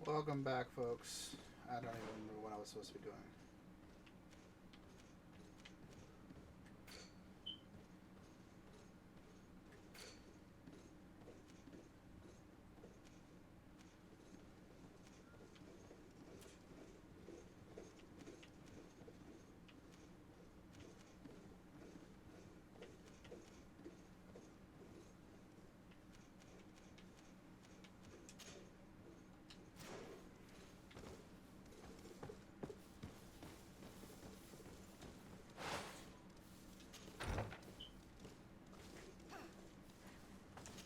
Welcome back, folks. I don't even remember what I was supposed to be doing.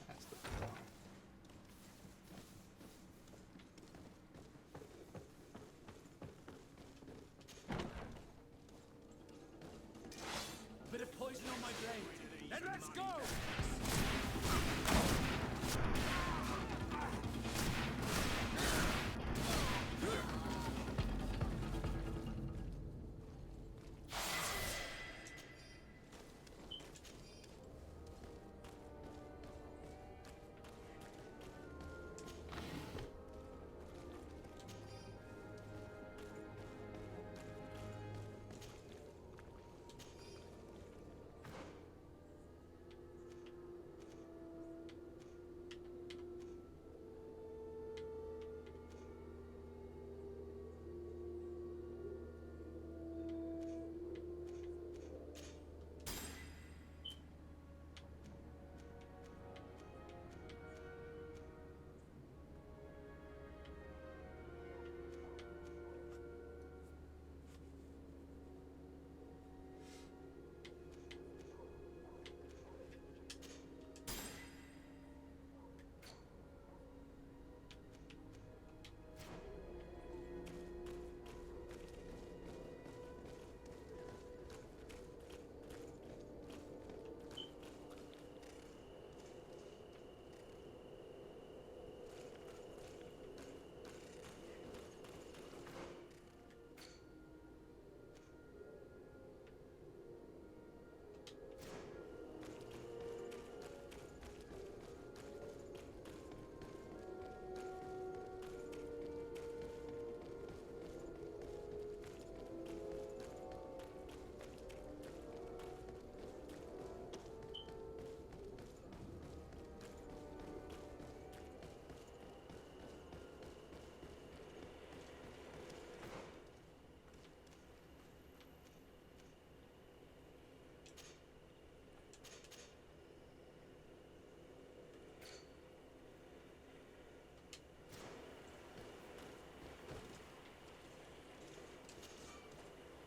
That's the problem. A bit of poison on my blade. Then let's go!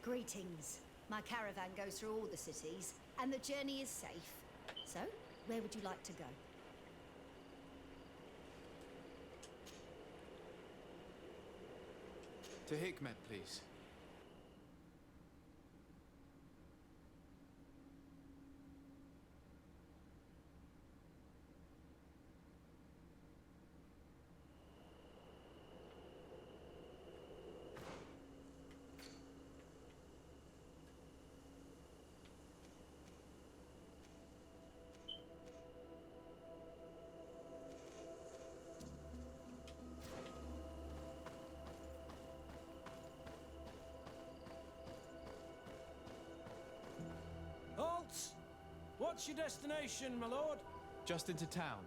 Greetings. My caravan goes through all the cities, and the journey is safe. So, where would you like to go? To Hikmet, please. Halt! What's your destination, my lord? Just into town.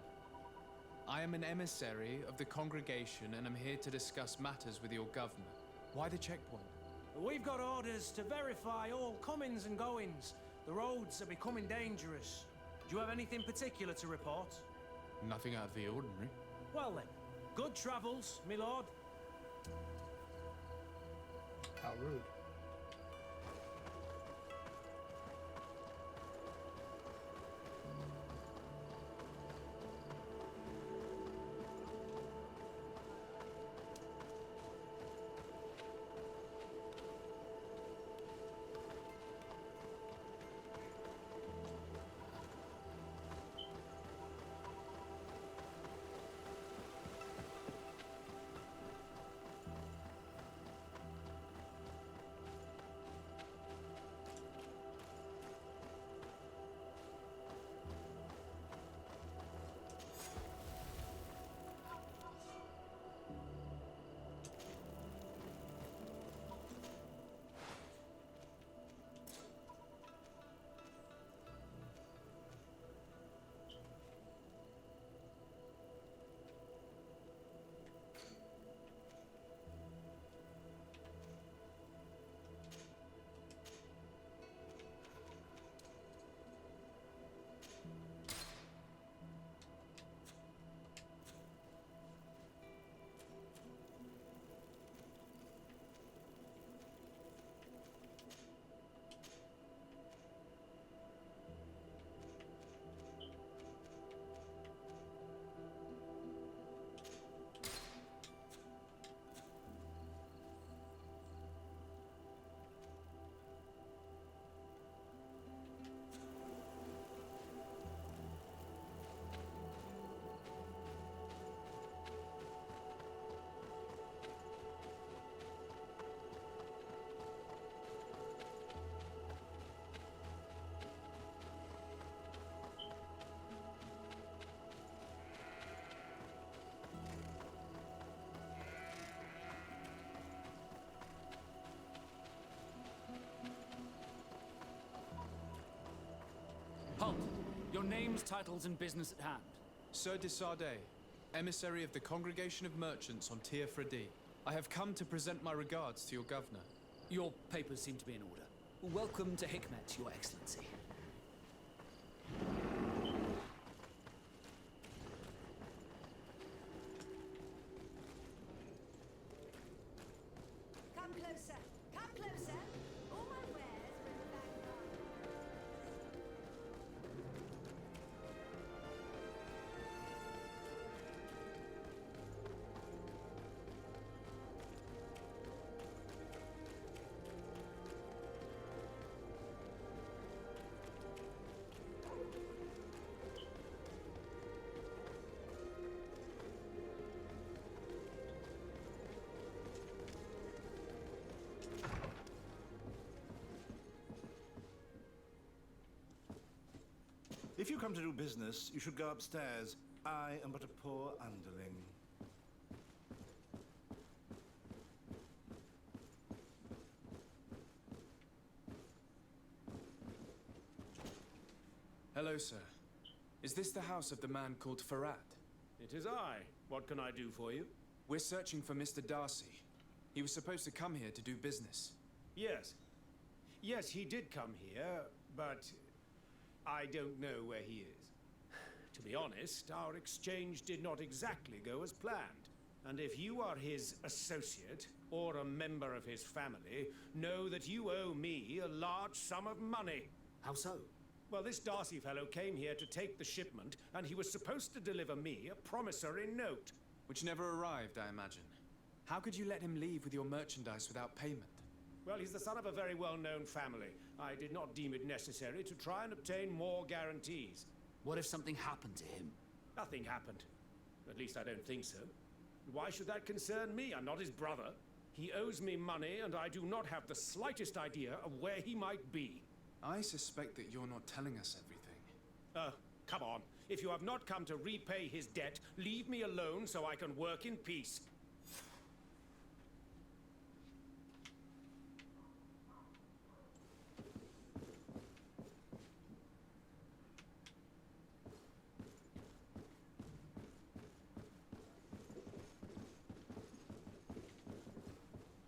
I am an emissary of the congregation and am here to discuss matters with your governor. Why the checkpoint? We've got orders to verify all comings and goings. The roads are becoming dangerous. Do you have anything particular to report? Nothing out of the ordinary. Well then, good travels, my lord. How rude. Your names, titles, and business at hand. Sir de Sardet, emissary of the Congregation of Merchants on Tir Fredi. I have come to present my regards to your governor. Your papers seem to be in order. Welcome to Hikmet, Your Excellency. Come closer. Come closer. All my wares are in the back garden. If you come to do business, you should go upstairs. I am but a poor underling. Hello, sir. Is this the house of the man called Farad? It is I. What can I do for you? We're searching for Mr. Darcy. He was supposed to come here to do business. Yes. Yes, he did come here, but I don't know where he is. To be honest, our exchange did not exactly go as planned. And if you are his associate, or a member of his family, know that you owe me a large sum of money. How so? Well, this Darcy fellow came here to take the shipment, and he was supposed to deliver me a promissory note. Which never arrived, I imagine. How could you let him leave with your merchandise without payment? Well, he's the son of a very well-known family. I did not deem it necessary to try and obtain more guarantees. What if something happened to him? Nothing happened. At least I don't think so. Why should that concern me? I'm not his brother. He owes me money, and I do not have the slightest idea of where he might be. I suspect that you're not telling us everything. Come on. If you have not come to repay his debt, leave me alone so I can work in peace.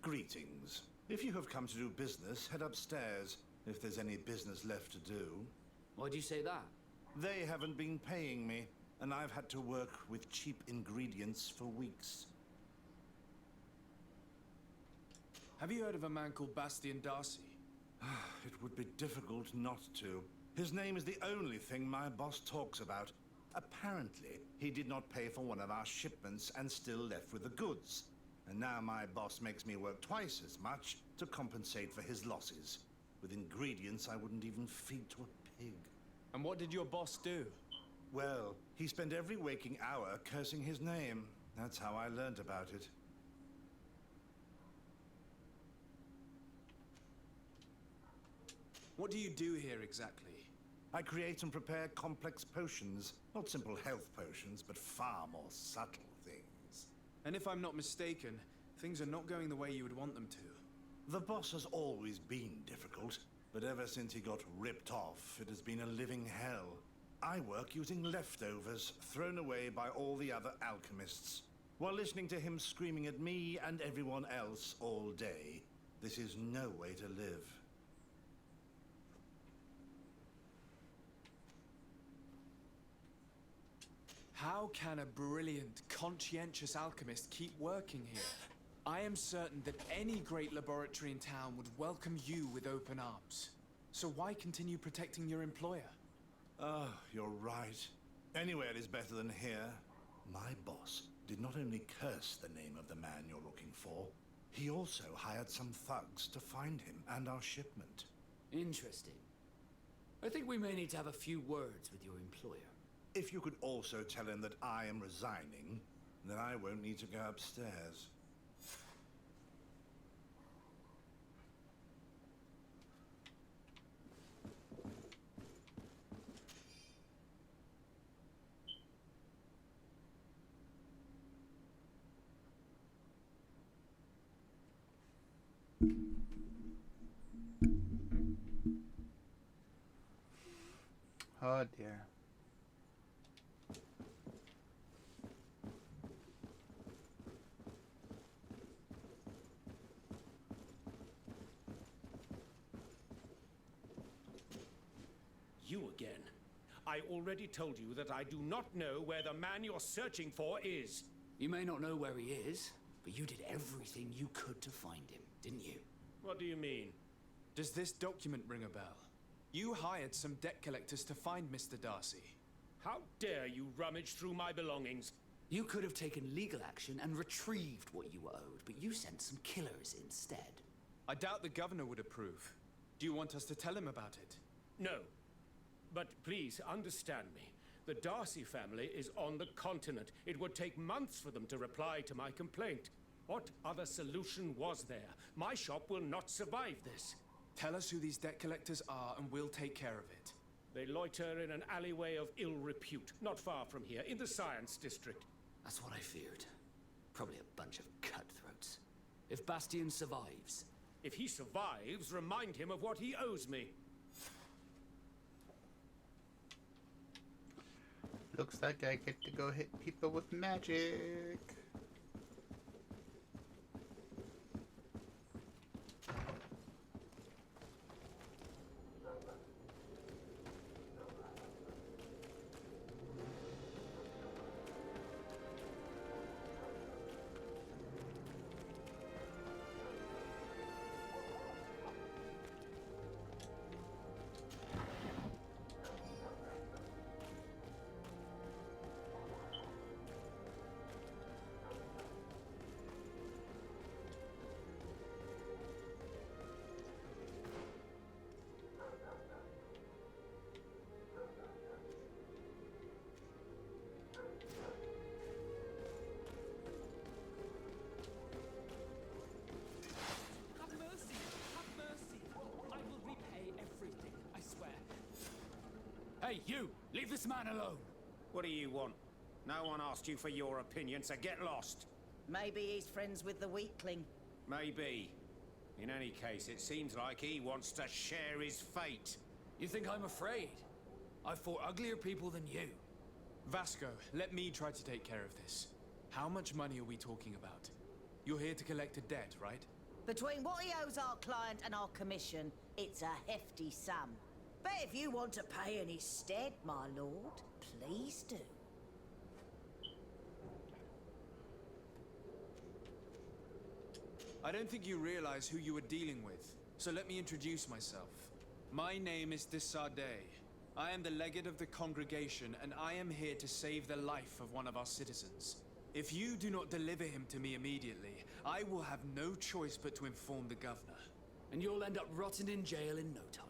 Greetings. If you have come to do business, head upstairs, if there's any business left to do. Why do you say that? They haven't been paying me, and I've had to work with cheap ingredients for weeks. Have you heard of a man called Bastian Darcy? It would be difficult not to. His name is the only thing my boss talks about. Apparently, he did not pay for one of our shipments and still left with the goods. And now my boss makes me work twice as much to compensate for his losses. With ingredients I wouldn't even feed to a pig. And what did your boss do? Well, he spent every waking hour cursing his name. That's how I learned about it. What do you do here exactly? I create and prepare complex potions. Not simple health potions, but far more subtle things. And if I'm not mistaken, things are not going the way you would want them to. The boss has always been difficult, but ever since he got ripped off, it has been a living hell. I work using leftovers thrown away by all the other alchemists, while listening to him screaming at me and everyone else all day. This is no way to live. How can a brilliant, conscientious alchemist keep working here? I am certain that any great laboratory in town would welcome you with open arms. So why continue protecting your employer? Oh, you're right. Anywhere is better than here. My boss did not only curse the name of the man you're looking for, he also hired some thugs to find him and our shipment. Interesting. I think we may need to have a few words with your employer. If you could also tell him that I am resigning, then I won't need to go upstairs. Oh dear. I already told you that I do not know where the man you're searching for is. You may not know where he is, but you did everything you could to find him, didn't you? What do you mean? Does this document ring a bell? You hired some debt collectors to find Mr. Darcy. How dare you rummage through my belongings? You could have taken legal action and retrieved what you were owed, but you sent some killers instead. I doubt the governor would approve. Do you want us to tell him about it? No. But please understand me. The Darcy family is on the continent. It would take months for them to reply to my complaint. What other solution was there? My shop will not survive this. Tell us who these debt collectors are and we'll take care of it. They loiter in an alleyway of ill repute, not far from here, in the Science District. That's what I feared. Probably a bunch of cutthroats. If Bastian survives... If he survives, remind him of what he owes me. Looks like I get to go hit people with magic. Have mercy! Have mercy! I will repay everything, I swear. Hey, you! Leave this man alone! What do you want? No one asked you for your opinion, so get lost. Maybe he's friends with the weakling. Maybe. In any case, it seems like he wants to share his fate. You think I'm afraid? I've fought uglier people than you. Vasco, let me try to take care of this. How much money are we talking about? You're here to collect a debt, right? Between what he owes our client and our commission, it's a hefty sum. But if you want to pay in his stead, my lord, please do. I don't think you realize who you were dealing with, so let me introduce myself. My name is Desardet. I am the legate of the congregation, and I am here to save the life of one of our citizens. If you do not deliver him to me immediately, I will have no choice but to inform the governor. And you'll end up rotting in jail in no time.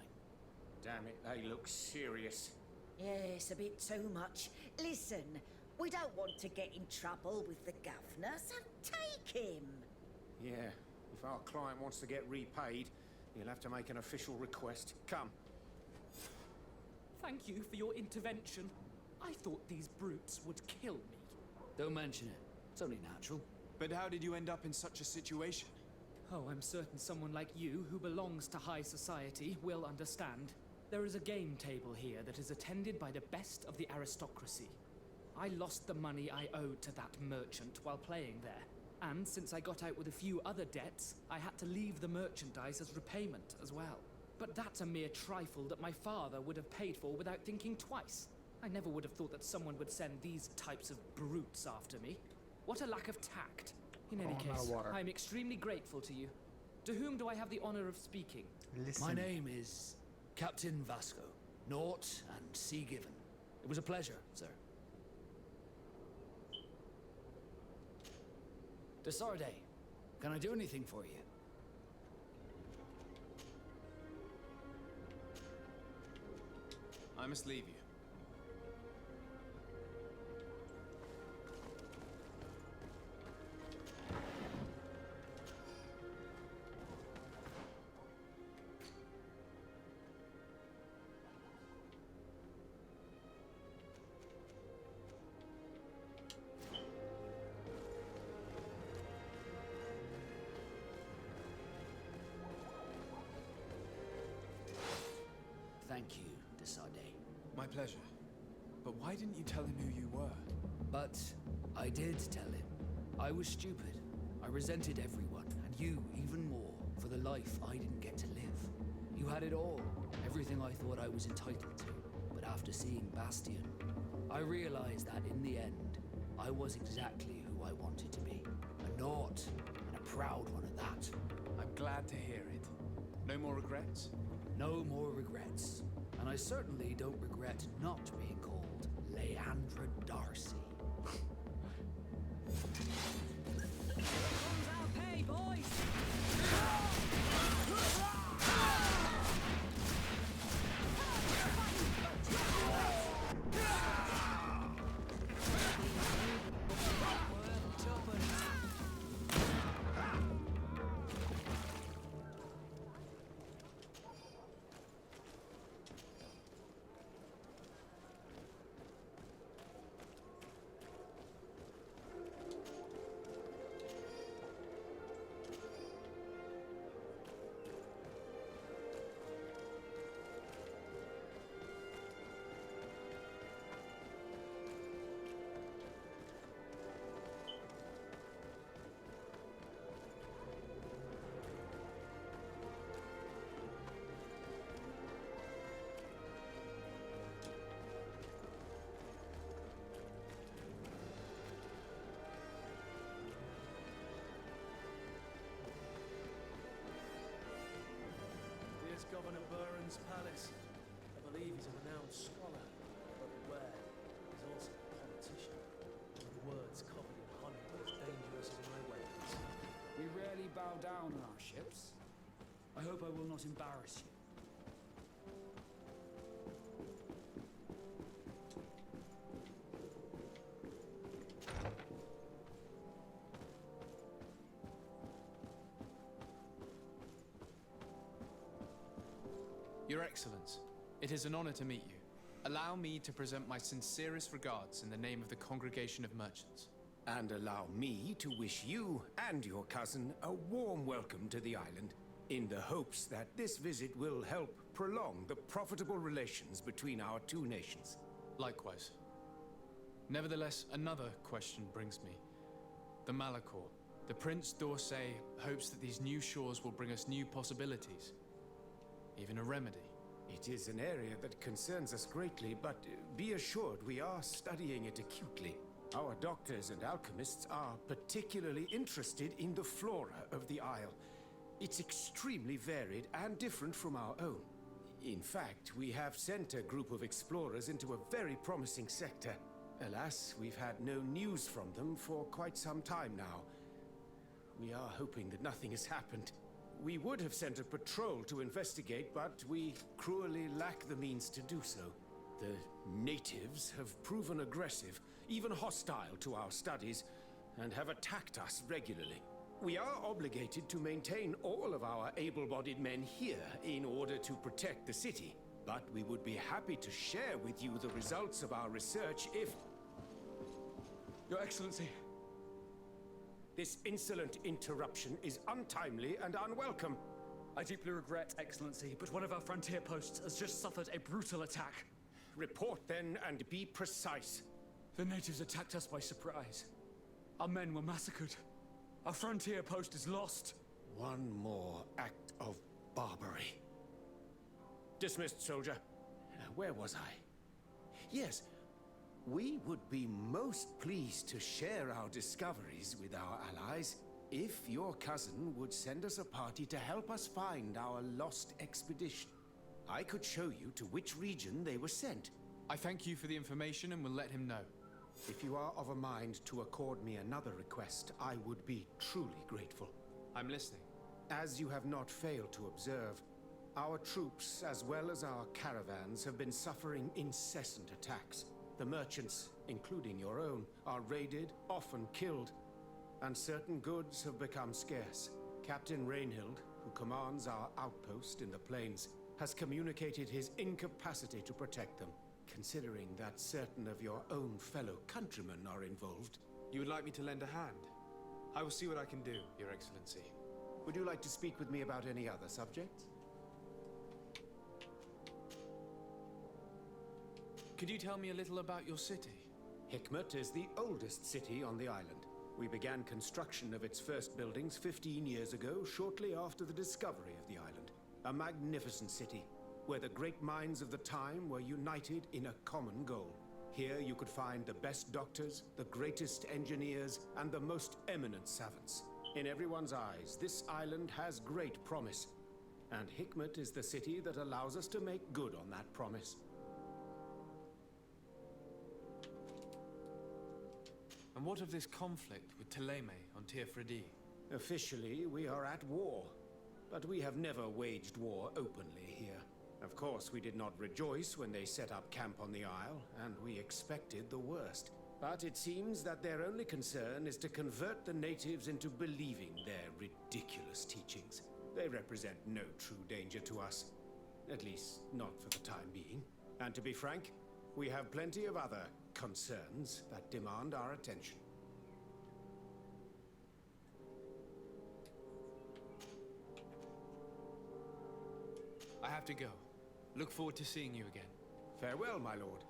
Damn it, they look serious. Yes, a bit too much. Listen, we don't want to get in trouble with the governor, so take him. Yeah, if our client wants to get repaid, he'll have to make an official request. Come. Thank you for your intervention. I thought these brutes would kill me. Don't mention it. It's only natural. But how did you end up in such a situation? Oh, I'm certain someone like you, who belongs to high society, will understand. There is a game table here that is attended by the best of the aristocracy. I lost the money I owed to that merchant while playing there. And since I got out with a few other debts, I had to leave the merchandise as repayment as well. But that's a mere trifle that my father would have paid for without thinking twice. I never would have thought that someone would send these types of brutes after me. What a lack of tact. In any Oh, no case, water. I am extremely grateful to you. To whom do I have the honor of speaking? Listen. My name is Captain Vasco. Naught and sea given. It was a pleasure, sir. Desardet, can I do anything for you? I must leave you. Thank you, Desardet. My pleasure. But why didn't you tell him who you were? But I did tell him. I was stupid. I resented everyone, and you even more, for the life I didn't get to live. You had it all, everything I thought I was entitled to. But after seeing Bastion. I realized that in the end, I was exactly who I wanted to be. A Naut, and a proud one at that. I'm glad to hear it. No more regrets? No more regrets. And I certainly don't regret not being called Leandra Darcy. Comes our pay, boys! Here's Governor Buren's palace. I believe he's a renowned scholar, but beware, he's also a politician. With words covered in honey are as dangerous as my weapons. We rarely bow down on our ships. I hope I will not embarrass you. Your Excellence, it is an honor to meet you. Allow me to present my sincerest regards in the name of the Congregation of Merchants. And allow me to wish you and your cousin a warm welcome to the island, in the hopes that this visit will help prolong the profitable relations between our two nations. Likewise. Nevertheless, another question brings me. The Malachor. The Prince d'Orsay hopes that these new shores will bring us new possibilities. Even a remedy. It is an area that concerns us greatly, but be assured we are studying it acutely. Our doctors and alchemists are particularly interested in the flora of the Isle. It's extremely varied and different from our own. In fact, we have sent a group of explorers into a very promising sector. Alas, we've had no news from them for quite some time now. We are hoping that nothing has happened. We would have sent a patrol to investigate, but we cruelly lack the means to do so. The natives have proven aggressive, even hostile to our studies, and have attacked us regularly. We are obligated to maintain all of our able-bodied men here in order to protect the city, but we would be happy to share with you the results of our research if... Your Excellency. This insolent interruption is untimely and unwelcome. I deeply regret, Excellency, but one of our frontier posts has just suffered a brutal attack. Report then and be precise. The natives attacked us by surprise. Our men were massacred. Our frontier post is lost. One more act of barbarity. Dismissed, soldier. Where was I? Yes. We would be most pleased to share our discoveries with our allies if your cousin would send us a party to help us find our lost expedition. I could show you to which region they were sent. I thank you for the information and will let him know. If you are of a mind to accord me another request, I would be truly grateful. I'm listening. As you have not failed to observe, our troops, as well as our caravans, have been suffering incessant attacks. The merchants, including your own, are raided, often killed, and certain goods have become scarce. Captain Rainhild, who commands our outpost in the plains, has communicated his incapacity to protect them. Considering that certain of your own fellow countrymen are involved. You would like me to lend a hand? I will see what I can do, Your Excellency. Would you like to speak with me about any other subjects? Could you tell me a little about your city? Hikmet is the oldest city on the island. We began construction of its first buildings 15 years ago, shortly after the discovery of the island. A magnificent city, where the great minds of the time were united in a common goal. Here you could find the best doctors, the greatest engineers, and the most eminent savants. In everyone's eyes, this island has great promise, and Hikmet is the city that allows us to make good on that promise. And what of this conflict with Thélème on Tir-Freddy? Officially, we are at war, but we have never waged war openly here. Of course, we did not rejoice when they set up camp on the Isle, and we expected the worst. But it seems that their only concern is to convert the natives into believing their ridiculous teachings. They represent no true danger to us. At least, not for the time being. And to be frank, we have plenty of other concerns that demand our attention. I have to go. Look forward to seeing you again. Farewell, my lord.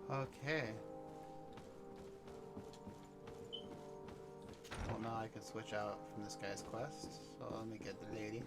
Okay. Well, now I can switch out from this guy's quest. So let me get the lady.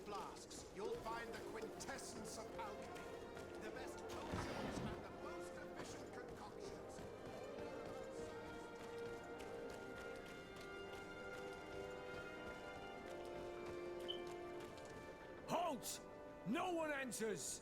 Flasks, you'll find the quintessence of alchemy. The best potions and the most efficient concoctions. Halt! No one enters!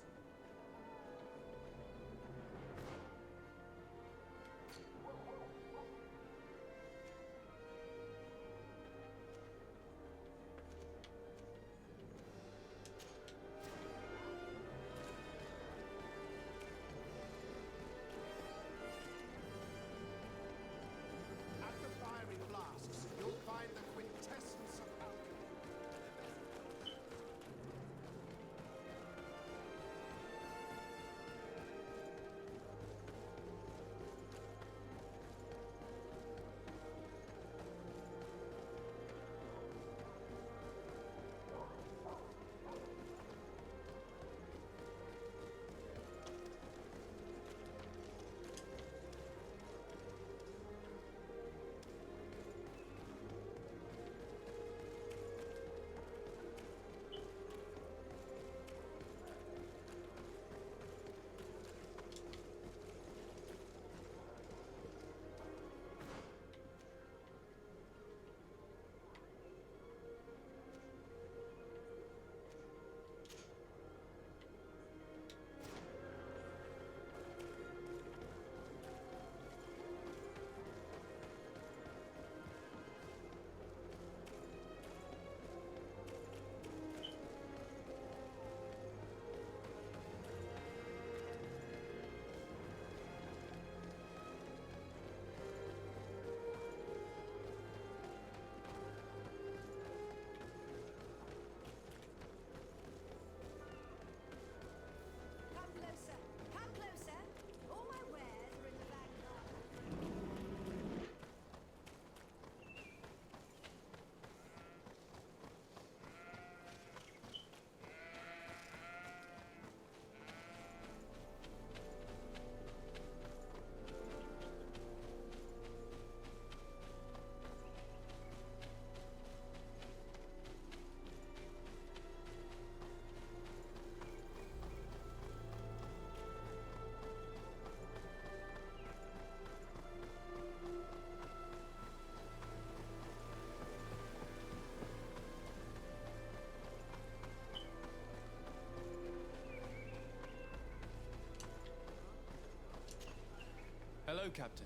Captain.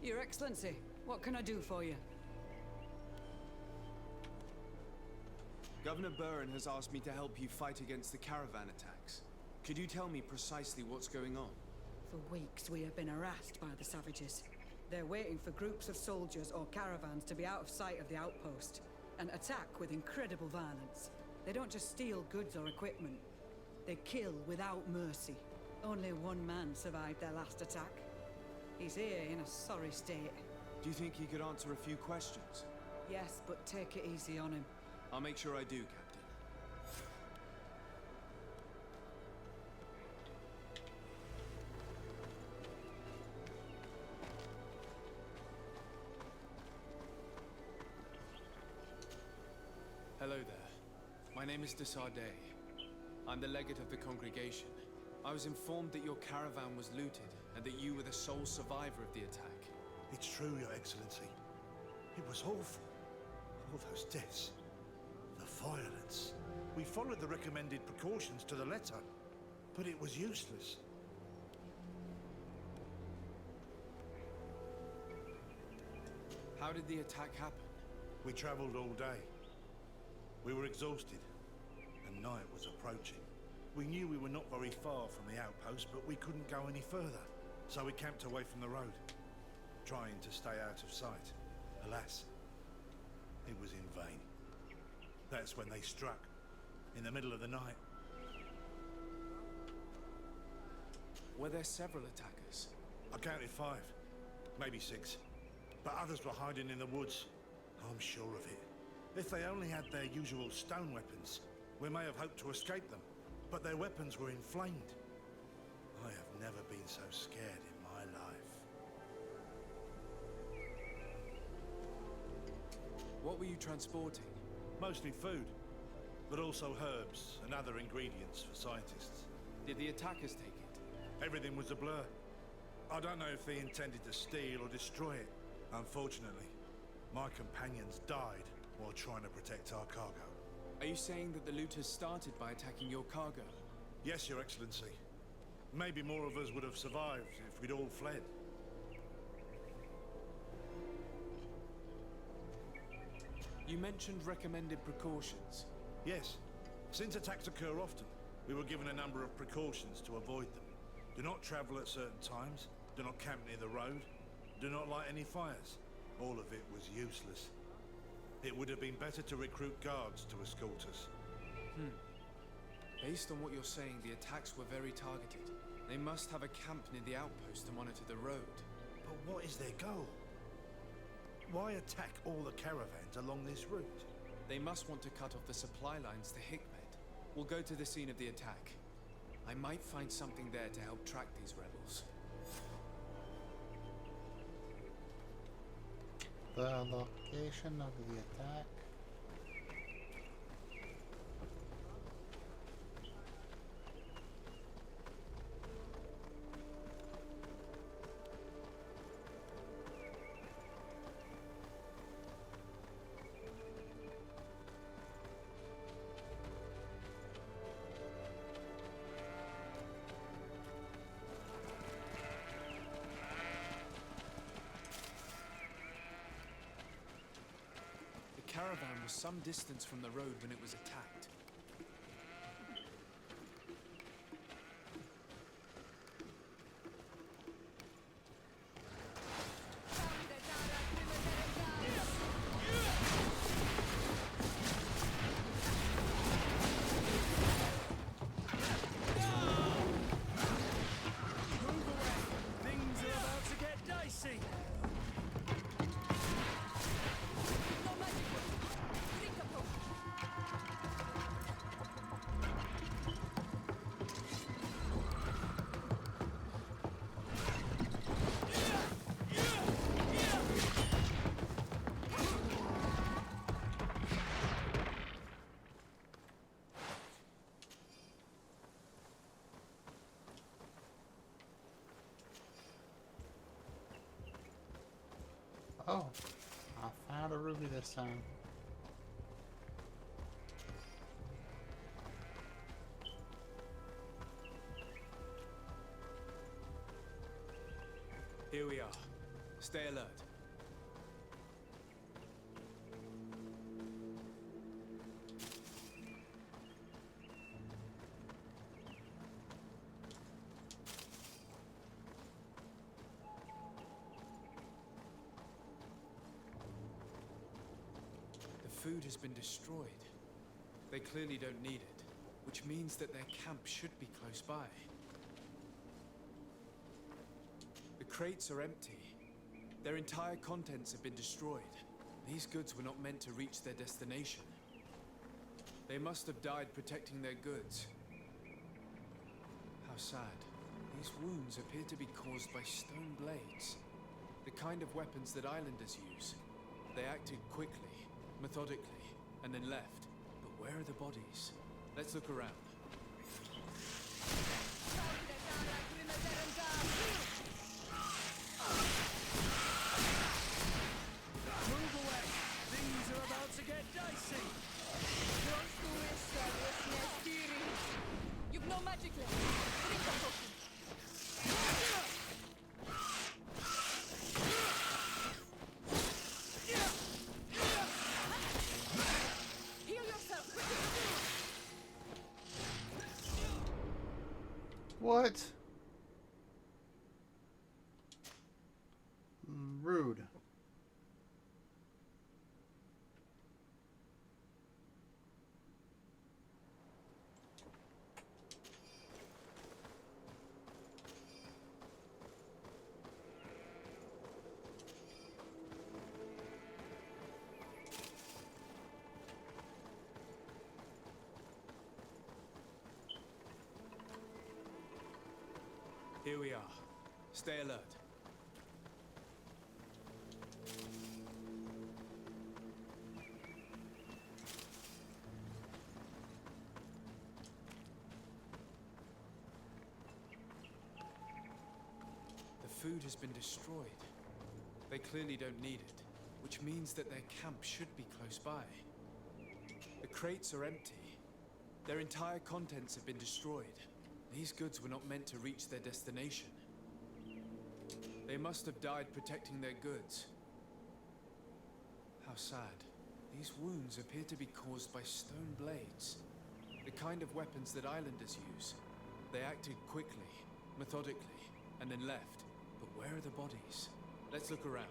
Your Excellency, what can I do for you? Governor Buren has asked me to help you fight against the caravan attacks. Could you tell me precisely what's going on? For weeks, we have been harassed by the savages. They're waiting for groups of soldiers or caravans to be out of sight of the outpost and attack with incredible violence. They don't just steal goods or equipment. They kill without mercy. Only one man survived their last attack. He's here in a sorry state. Do you think he could answer a few questions? Yes, but take it easy on him. I'll make sure I do, Captain. Hello there. My name is Desardet. I'm the legate of the congregation. I was informed that your caravan was looted, and that you were the sole survivor of the attack. It's true, Your Excellency. It was awful. All those deaths. The violence. We followed the recommended precautions to the letter, but it was useless. How did the attack happen? We traveled all day. We were exhausted, and night was approaching. We knew we were not very far from the outpost, but we couldn't go any further. So we camped away from the road, trying to stay out of sight. Alas, it was in vain. That's when they struck, in the middle of the night. Were there several attackers? I counted 5, maybe 6. But others were hiding in the woods. I'm sure of it. If they only had their usual stone weapons, we may have hoped to escape them. But their weapons were inflamed. I have never been so scared in my life. What were you transporting? Mostly food, but also herbs and other ingredients for scientists. Did the attackers take it? Everything was a blur. I don't know if they intended to steal or destroy it. Unfortunately, my companions died while trying to protect our cargo. Are you saying that the looters started by attacking your cargo? Yes, Your Excellency. Maybe more of us would have survived if we'd all fled. You mentioned recommended precautions. Yes. Since attacks occur often, we were given a number of precautions to avoid them. Do not travel at certain times. Do not camp near the road. Do not light any fires. All of it was useless. It would have been better to recruit guards to escort us. Based on what you're saying, the attacks were very targeted. They must have a camp near the outpost to monitor the road. But what is their goal? Why attack all the caravans along this route? They must want to cut off the supply lines to Hikmet. We'll go to the scene of the attack. I might find something there to help track these rebels. The location of the attack. The caravan was some distance from the road when it was attacked. Things are about to get dicey. Oh, I found a ruby this time. Here we are. Stay alert. The food has been destroyed. They clearly don't need it, which means that their camp should be close by. The crates are empty. Their entire contents have been destroyed. These goods were not meant to reach their destination. They must have died protecting their goods. How sad. These wounds appear to be caused by stone blades. The kind of weapons that islanders use. They acted quickly, methodically, and then left. But where are the bodies? Let's look around. Move away! Things are about to get dicey! You've no magic left. Drink the potion. Heal yourself quickly. What? Rude. Here we are. Stay alert. The food has been destroyed. They clearly don't need it, which means that their camp should be close by. The crates are empty. Their entire contents have been destroyed. These goods were not meant to reach their destination. They must have died protecting their goods. How sad. These wounds appear to be caused by stone blades. The kind of weapons that islanders use. They acted quickly, methodically, and then left. But where are the bodies? Let's look around.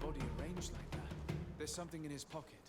body arranged like that. There's something in his pocket.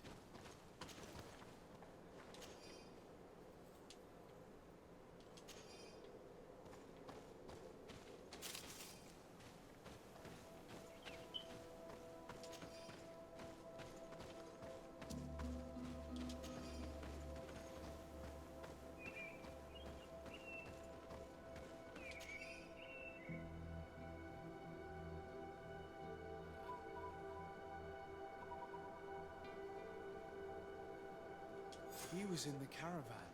He was in the caravan,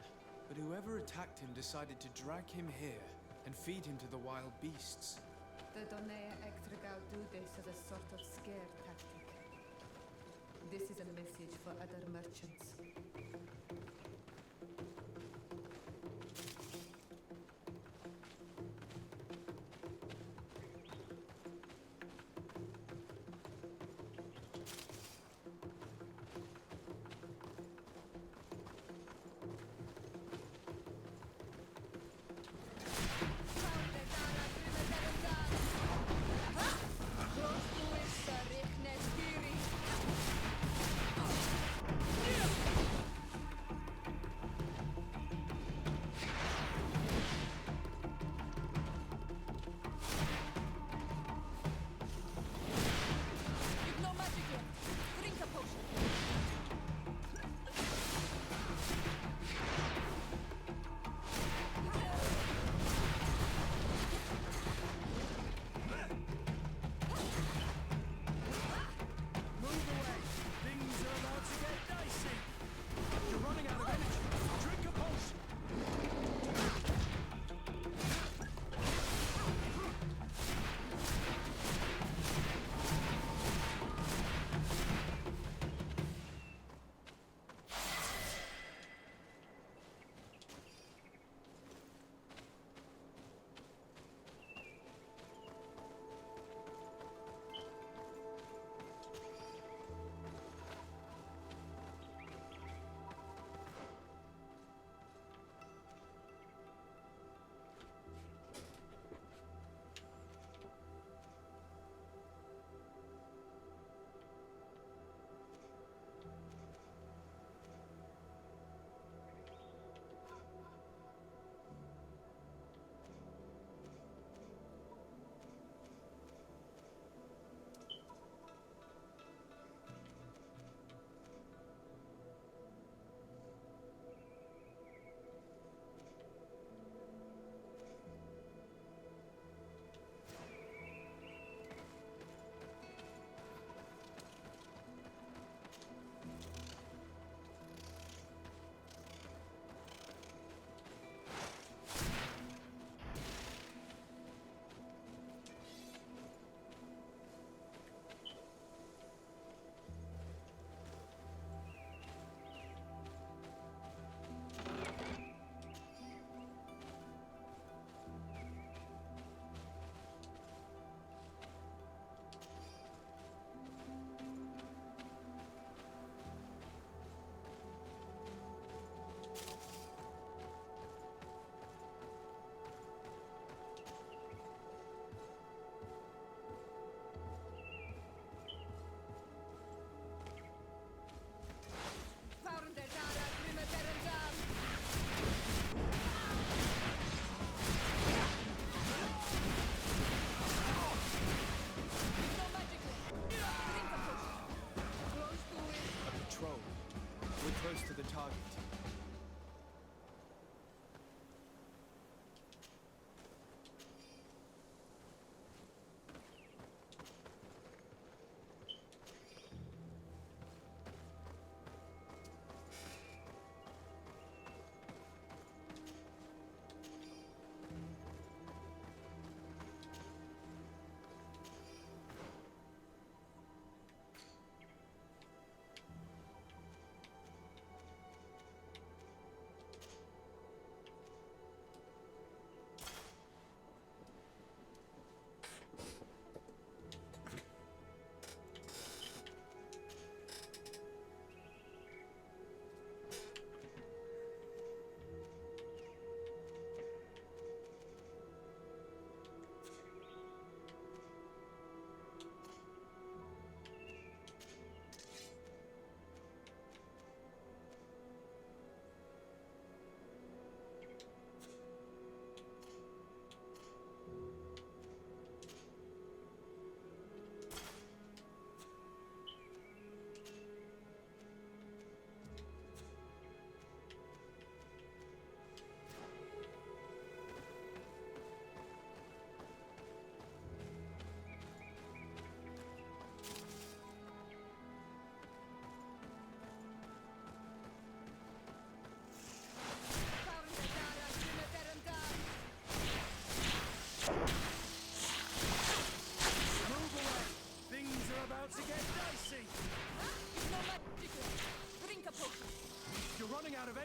but whoever attacked him decided to drag him here and feed him to the wild beasts. The Donea Ektrigau do this as a sort of scare tactic. This is a message for other merchants.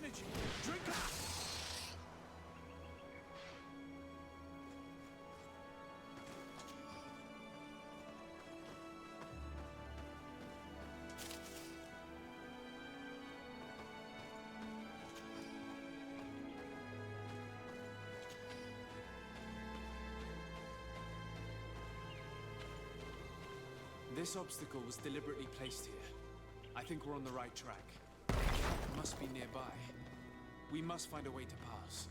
energy! Drink up! This obstacle was deliberately placed here. I think we're on the right track. It must be nearby. We must find a way to pass.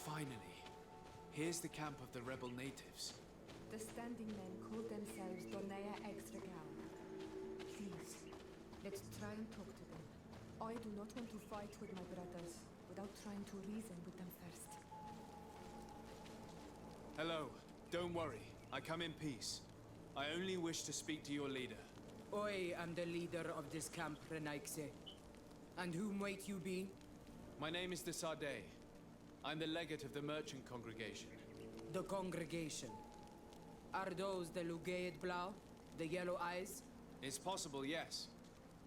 Finally, here's the camp of the rebel natives. The standing men call themselves Donea Extragao. Please, let's try and talk to them. I do not want to fight with my brothers without trying to reason with them first. Hello. Don't worry. I come in peace. I only wish to speak to your leader. I am the leader of this camp, Renaikse. And whom might you be? My name is de Sade. I'm the legate of the merchant congregation. The congregation. Are those the Lugaid Blau? The yellow eyes? It's possible, yes.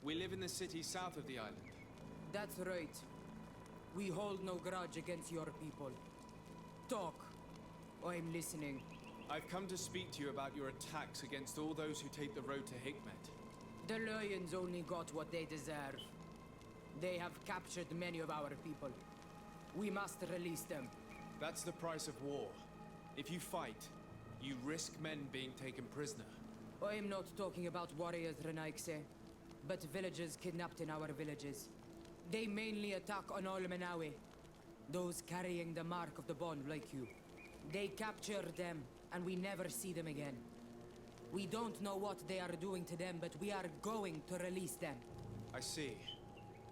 We live in the city south of the island. That's right. We hold no grudge against your people. Talk. I'm listening. I've come to speak to you about your attacks against all those who take the road to Hikmet. The Lions only got what they deserve. They have captured many of our people. We must release them. That's the price of war. If you fight, you risk men being taken prisoner. I'm not talking about warriors, Renaikse, but villagers kidnapped in our villages. They mainly attack on Olmenawe, those carrying the mark of the bond like you. They capture them, and we never see them again. We don't know what they are doing to them, but we are going to release them. I see.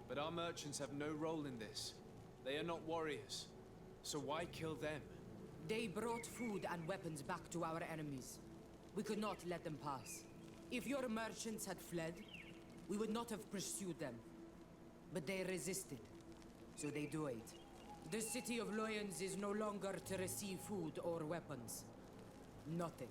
But our merchants have no role in this. They are not warriors. So why kill them? They brought food and weapons back to our enemies. We could not let them pass. If your merchants had fled, we would not have pursued them. But they resisted, so they died. The city of Lions is no longer to receive food or weapons. Nothing.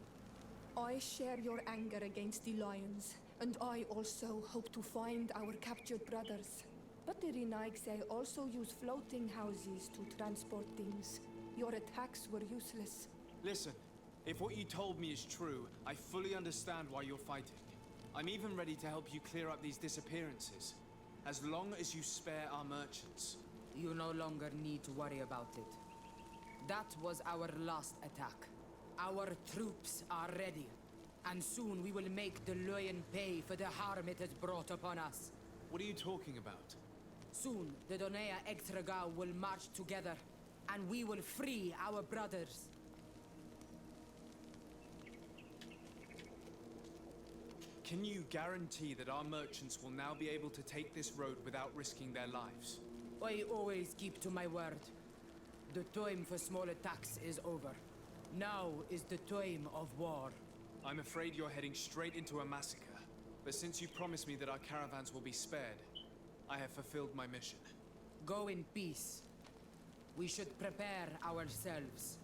I share your anger against the Lions, and I also hope to find our captured brothers. But the Renaigse also use floating houses to transport things. Your attacks were useless. Listen, if what you told me is true, I fully understand why you're fighting. I'm even ready to help you clear up these disappearances, as long as you spare our merchants. You no longer need to worry about it. That was our last attack. Our troops are ready, and soon we will make the Lion pay for the harm it has brought upon us. What are you talking about? Soon, the Donea Extragao will march together, and we will free our brothers. Can you guarantee that our merchants will now be able to take this road without risking their lives? I always keep to my word. The time for small attacks is over. Now is the time of war. I'm afraid you're heading straight into a massacre. But since you promised me that our caravans will be spared, I have fulfilled my mission. Go in peace. We should prepare ourselves.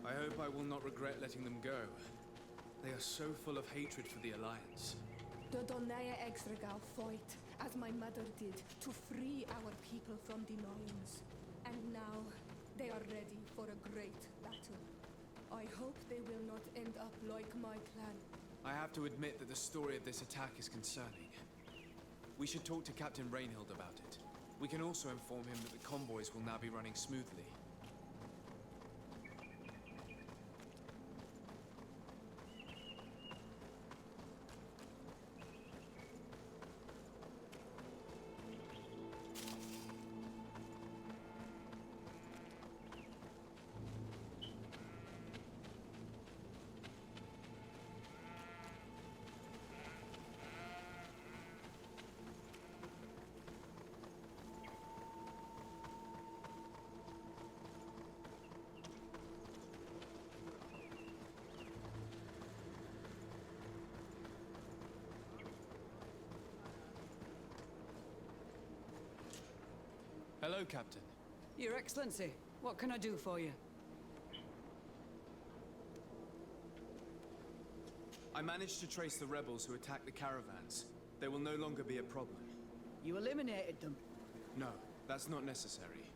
I hope I will not regret letting them go. They are so full of hatred for the Alliance. The Donaya Exregal fought, as my mother did, to free our people from the Lions. And now, they are ready for a great battle. I hope they will not end up like my clan. I have to admit that the story of this attack is concerning. We should talk to Captain Rainhild about it. We can also inform him that the convoys will now be running smoothly. Hello, Captain. Your Excellency, what can I do for you? I managed to trace the rebels who attacked the caravans. They will no longer be a problem. You eliminated them? No, that's not necessary.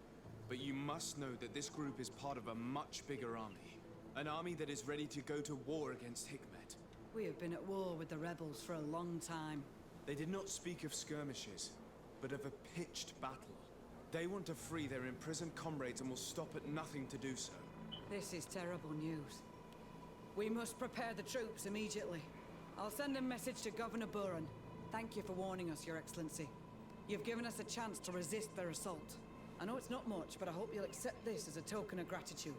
But you must know that this group is part of a much bigger army. An army that is ready to go to war against Hikmet. We have been at war with the rebels for a long time. They did not speak of skirmishes, but of a pitched battle. They want to free their imprisoned comrades and will stop at nothing to do so. This is terrible news. We must prepare the troops immediately. I'll send a message to Governor Buran. Thank you for warning us, Your Excellency. You've given us a chance to resist their assault. I know it's not much, but I hope you'll accept this as a token of gratitude.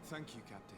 Thank you, Captain.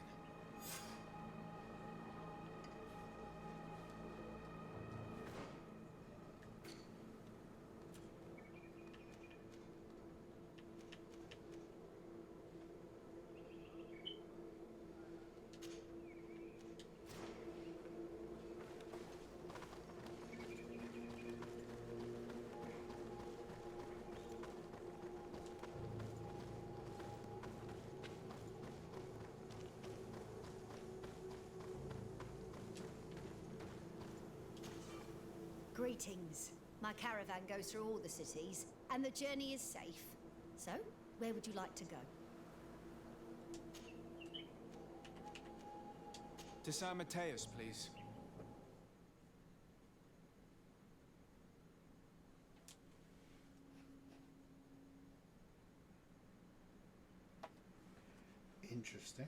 Greetings. My caravan goes through all the cities, and the journey is safe. So, where would you like to go? To San Mateus, please. Interesting.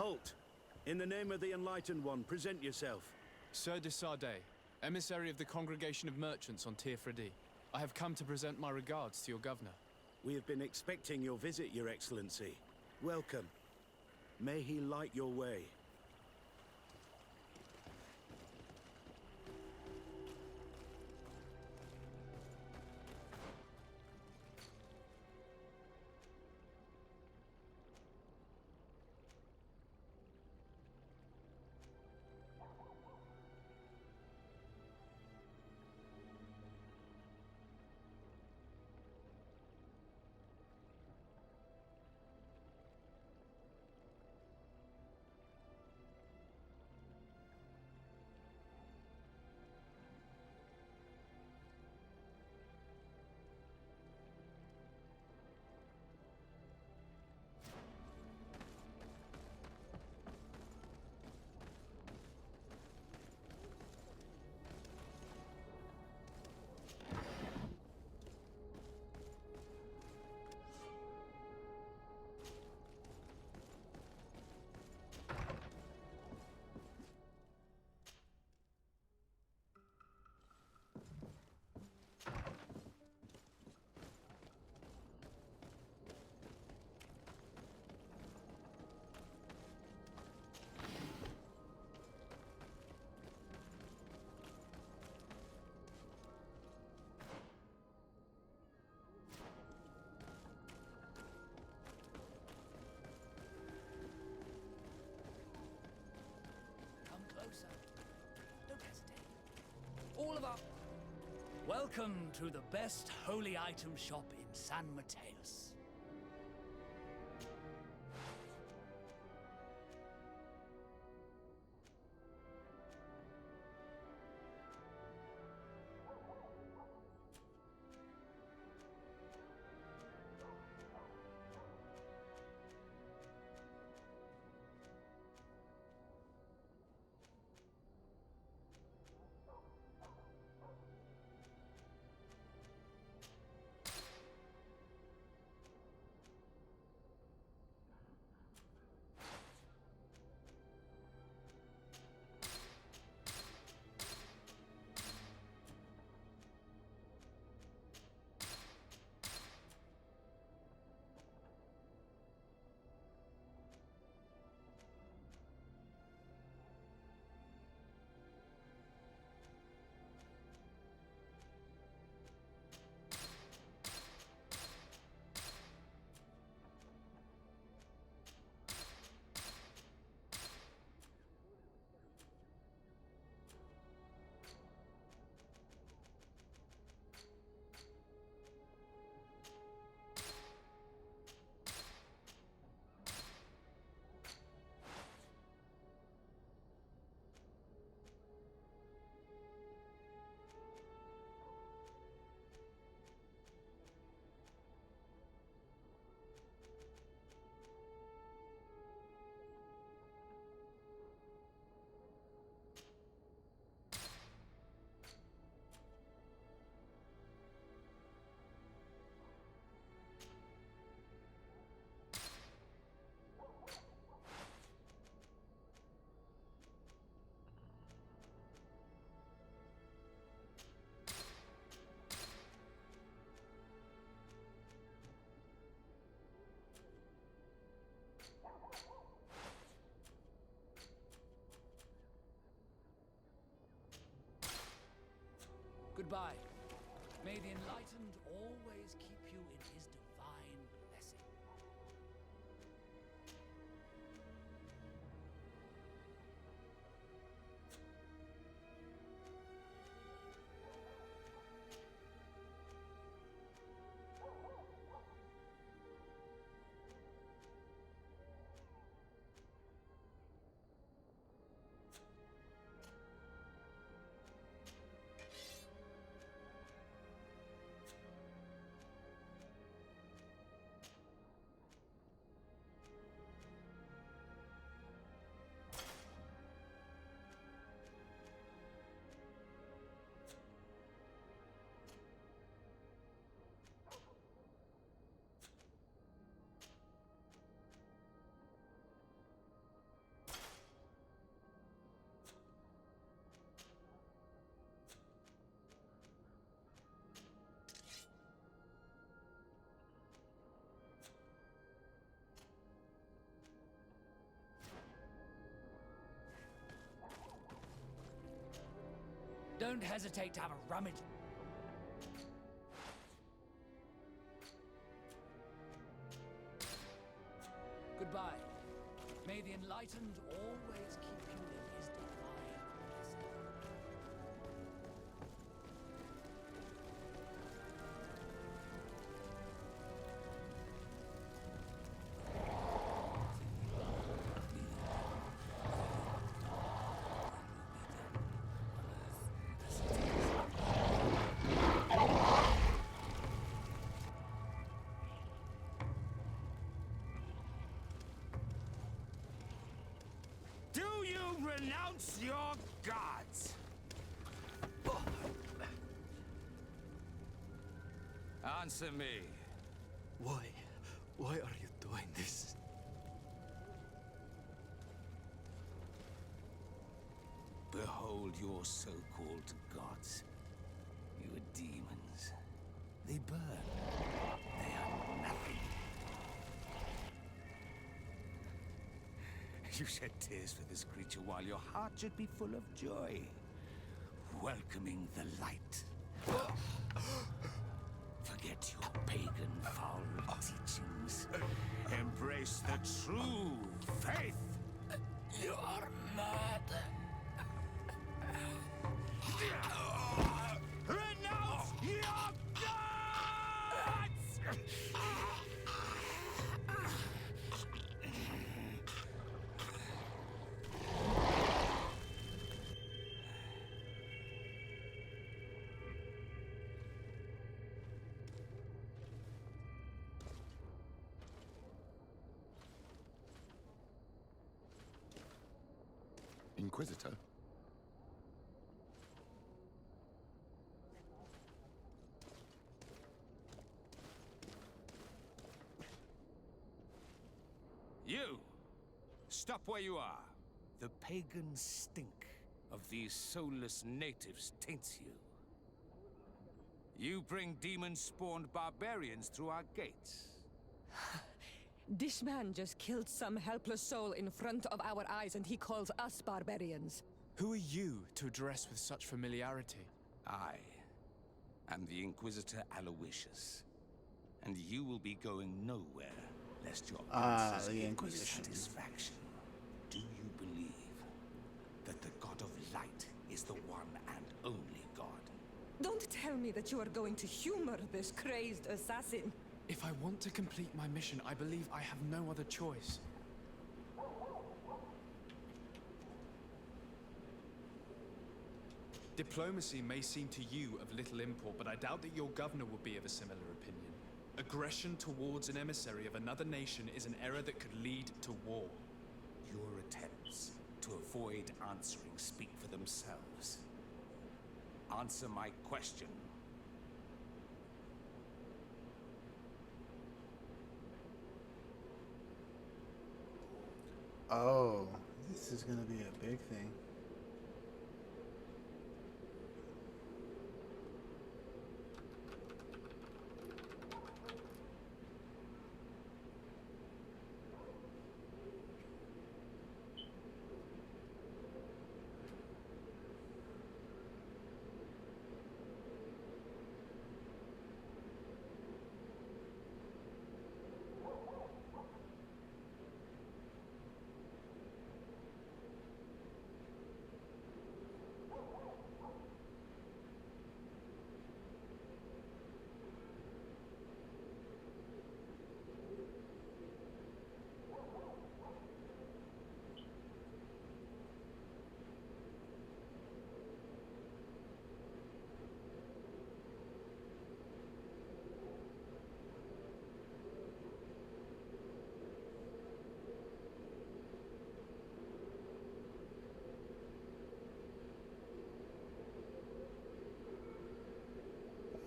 Halt! In the name of the Enlightened One, present yourself. Sir de Sardet, emissary of the Congregation of Merchants on Tirfredi. I have come to present my regards to your governor. We have been expecting your visit, Your Excellency. Welcome. May he light your way. All of our... Welcome to the best holy item shop in San Mateus. Goodbye. May the Enlightened always keep you in his divine blessing. Don't hesitate to have a rummage. Goodbye. May the enlightened always keep you in his divine blessing. Do you renounce your gods? Answer me. Why? Why are you doing this? Behold your so-called gods. Your demons. They burn. They are nothing. You shed tears for this creature while your heart should be full of joy. Welcoming the light. Forget your pagan foul teachings. Embrace the true faith. You are mad. Renounce your gods! Inquisitor? You! Stop where you are. The pagan stink of these soulless natives taints you. You bring demon-spawned barbarians through our gates. This man just killed some helpless soul in front of our eyes, and he calls us barbarians. Who are you to address with such familiarity? I am the Inquisitor Aloysius, and you will be going nowhere lest your answers the give me Inquisition. satisfaction. Do you believe that the God of Light is the one and only God? Don't tell me that you are going to humor this crazed assassin. If I want to complete my mission, I believe I have no other choice. Diplomacy may seem to you of little import, but I doubt that your governor will be of a similar opinion. Aggression towards an emissary of another nation is an error that could lead to war. Your attempts to avoid answering speak for themselves. Answer my question. Oh, this is gonna be a big thing.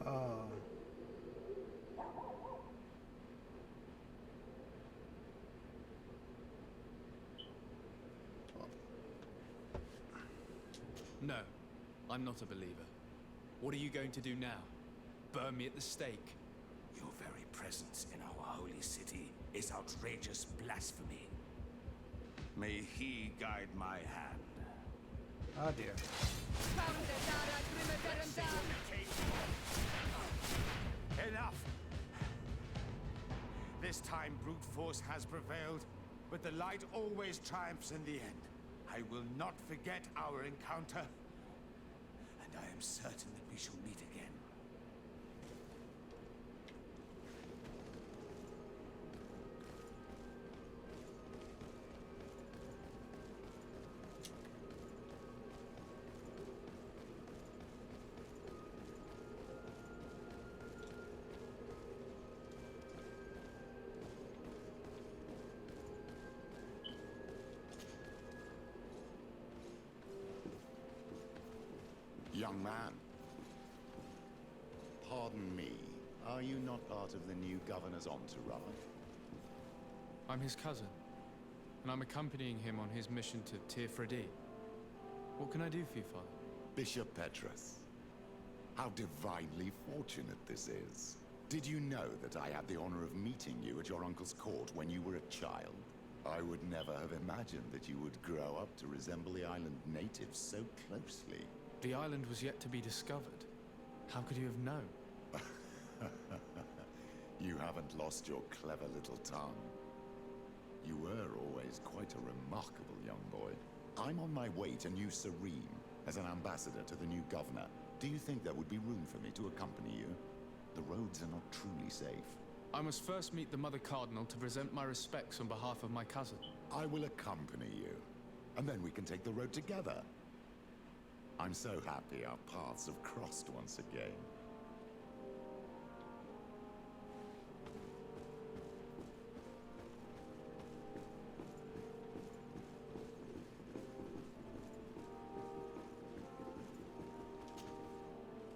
Oh. No, I'm not a believer. What are you going to do now? Burn me at the stake? Your very presence in our holy city is outrageous blasphemy. May he guide my hand. Oh dear. Enough! This time brute force has prevailed, but the light always triumphs in the end. I will not forget our encounter, and I am certain that we shall meet again. Young man, pardon me, are you not part of the new governor's entourage? I'm his cousin, and I'm accompanying him on his mission to Tirfredi. What can I do for you, Father? Bishop Petrus, how divinely fortunate this is. Did you know that I had the honor of meeting you at your uncle's court when you were a child? I would never have imagined that you would grow up to resemble the island natives so closely. The island was yet to be discovered. How could you have known? You haven't lost your clever little tongue. You were always quite a remarkable young boy. I'm on my way to New Serene as an ambassador to the new governor. Do you think there would be room for me to accompany you? The roads are not truly safe. I must first meet the Mother Cardinal to present my respects on behalf of my cousin. I will accompany you, and then we can take the road together. I'm so happy our paths have crossed once again.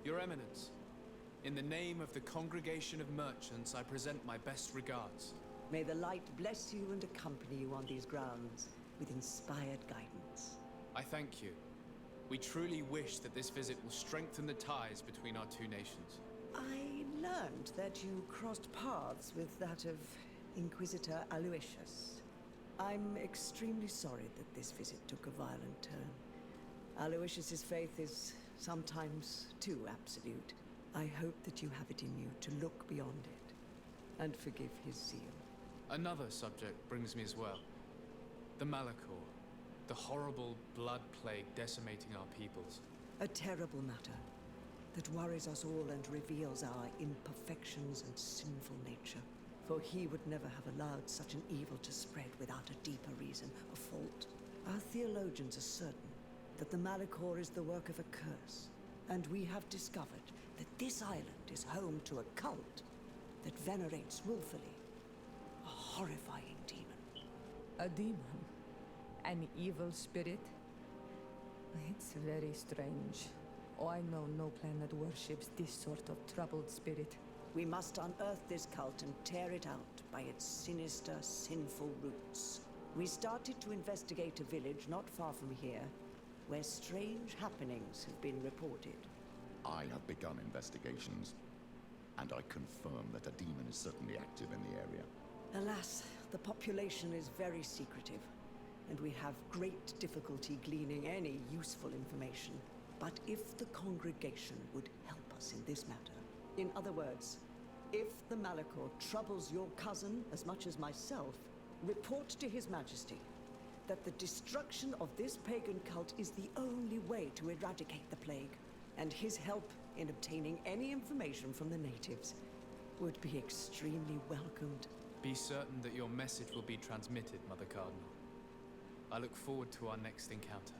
Your Eminence, in the name of the Congregation of Merchants, I present my best regards. May the light bless you and accompany you on these grounds with inspired guidance. I thank you. We truly wish that this visit will strengthen the ties between our two nations. I learned that you crossed paths with that of Inquisitor Aloysius. I'm extremely sorry that this visit took a violent turn. Aloysius's faith is sometimes too absolute. I hope that you have it in you to look beyond it and forgive his zeal. Another subject brings me as well. The Malachor. The horrible blood plague decimating our peoples. A terrible matter that worries us all and reveals our imperfections and sinful nature. For he would never have allowed such an evil to spread without a deeper reason, a fault. Our theologians are certain that the Malachor is the work of a curse, and we have discovered that this island is home to a cult that venerates willfully a horrifying demon. A demon? An evil spirit? It's very strange. Oh, I know no planet worships this sort of troubled spirit. We must unearth this cult and tear it out by its sinister, sinful roots. We started to investigate a village not far from here, where strange happenings have been reported. I have begun investigations, and I confirm that a demon is certainly active in the area. Alas, the population is very secretive, and we have great difficulty gleaning any useful information. But if the congregation would help us in this matter, in other words, if the Malachor troubles your cousin as much as myself, report to His Majesty that the destruction of this pagan cult is the only way to eradicate the plague, and his help in obtaining any information from the natives would be extremely welcomed. Be certain that your message will be transmitted, Mother Cardinal. I look forward to our next encounter.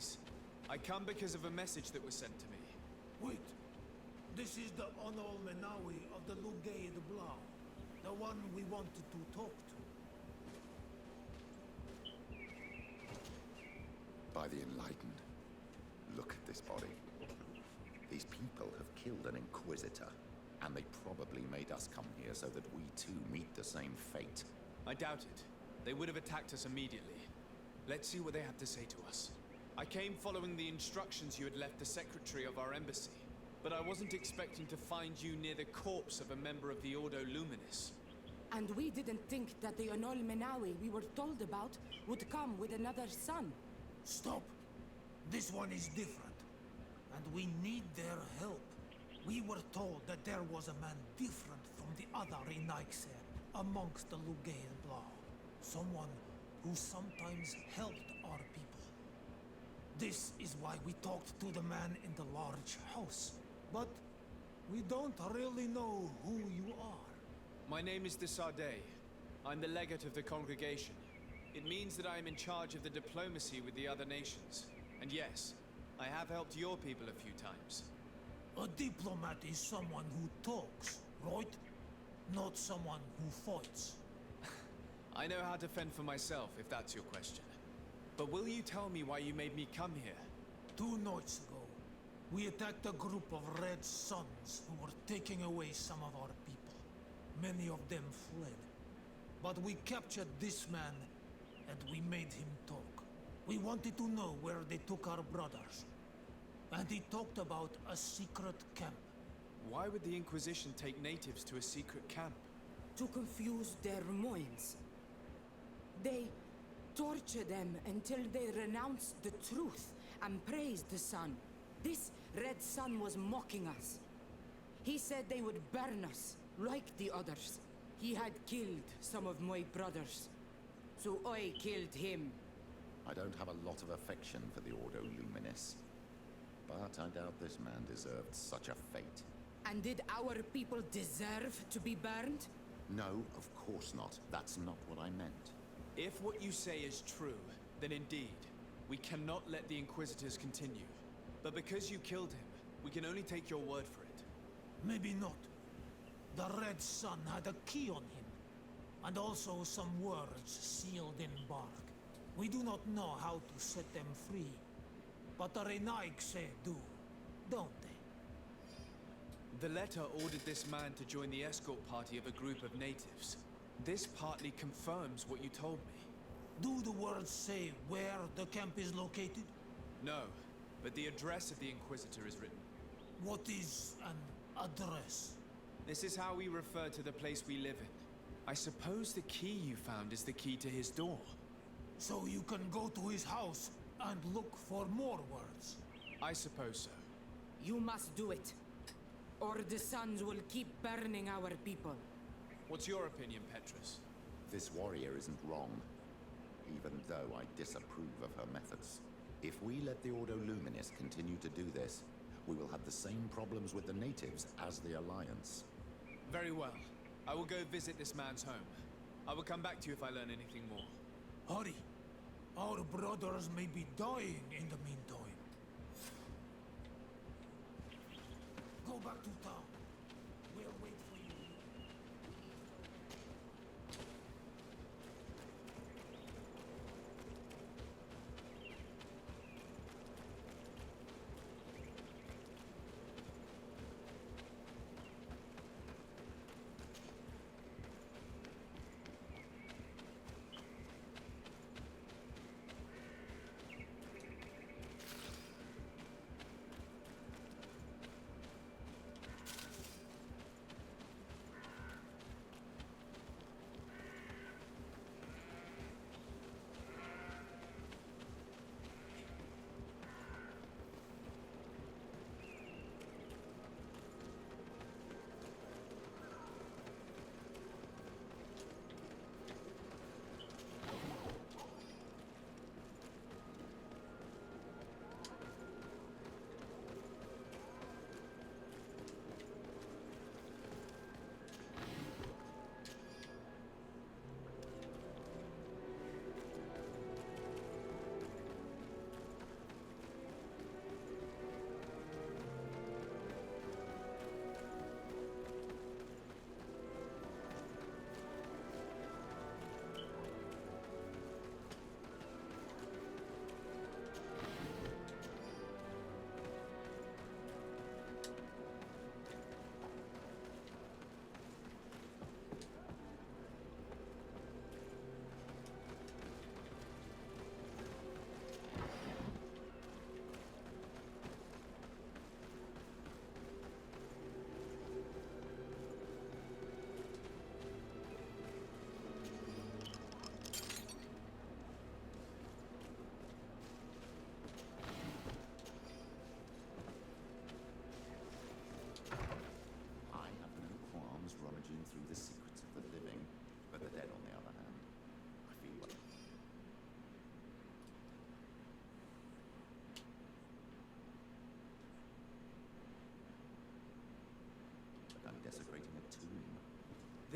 Please. I come because of a message that was sent to me. Wait. This is the Onol Menawi of the Lugay de Blau. The one we wanted to talk to. By the Enlightened. Look at this body. These people have killed an Inquisitor, and they probably made us come here so that we too meet the same fate. I doubt it. They would have attacked us immediately. Let's see what they have to say to us. I came following the instructions you had left the secretary of our embassy, but I wasn't expecting to find you near the corpse of a member of the Ordo Luminis. And we didn't think that the Onol Menawi we were told about would come with another son. Stop. This one is different. And we need their help. We were told that there was a man different from the other Renaigse amongst the Lugay and Blau. Someone who sometimes helped our people. This is why we talked to the man in the large house. But we don't really know who you are. My name is de Sardet. I'm the legate of the congregation. It means that I am in charge of the diplomacy with the other nations. And yes, I have helped your people a few times. A diplomat is someone who talks, right? Not someone who fights. I know how to fend for myself, if that's your question. But will you tell me why you made me come here? 2 nights ago, we attacked a group of Red Suns who were taking away some of our people. Many of them fled. But we captured this man, and we made him talk. We wanted to know where they took our brothers. And he talked about a secret camp. Why would the Inquisition take natives to a secret camp? To confuse their minds. They torture them until they renounce the truth and praise the sun. This Red Sun was mocking us. He said they would burn us, like the others. He had killed some of my brothers, so I killed him. I don't have a lot of affection for the Ordo Luminis, but I doubt this man deserved such a fate. And did our people deserve to be burned? No, of course not. That's not what I meant. If what you say is true, then indeed, we cannot let the Inquisitors continue. But because you killed him, we can only take your word for it. Maybe not. The Red Sun had a key on him, and also some words sealed in bark. We do not know how to set them free, but the Renaigse do, don't they? The letter ordered this man to join the escort party of a group of natives. This partly confirms what you told me. Do the words say where the camp is located? No, but the address of the Inquisitor is written. What is an address? This is how we refer to the place we live in. I suppose the key you found is the key to his door. So you can go to his house and look for more words? I suppose so. You must do it, or the suns will keep burning our people. What's your opinion, Petrus? This warrior isn't wrong, even though I disapprove of her methods. If we let the Ordo Luminis continue to do this, we will have the same problems with the natives as the Alliance. Very well. I will go visit this man's home. I will come back to you if I learn anything more. Hurry. Our brothers may be dying in the meantime. Go back to town. We'll wait for you.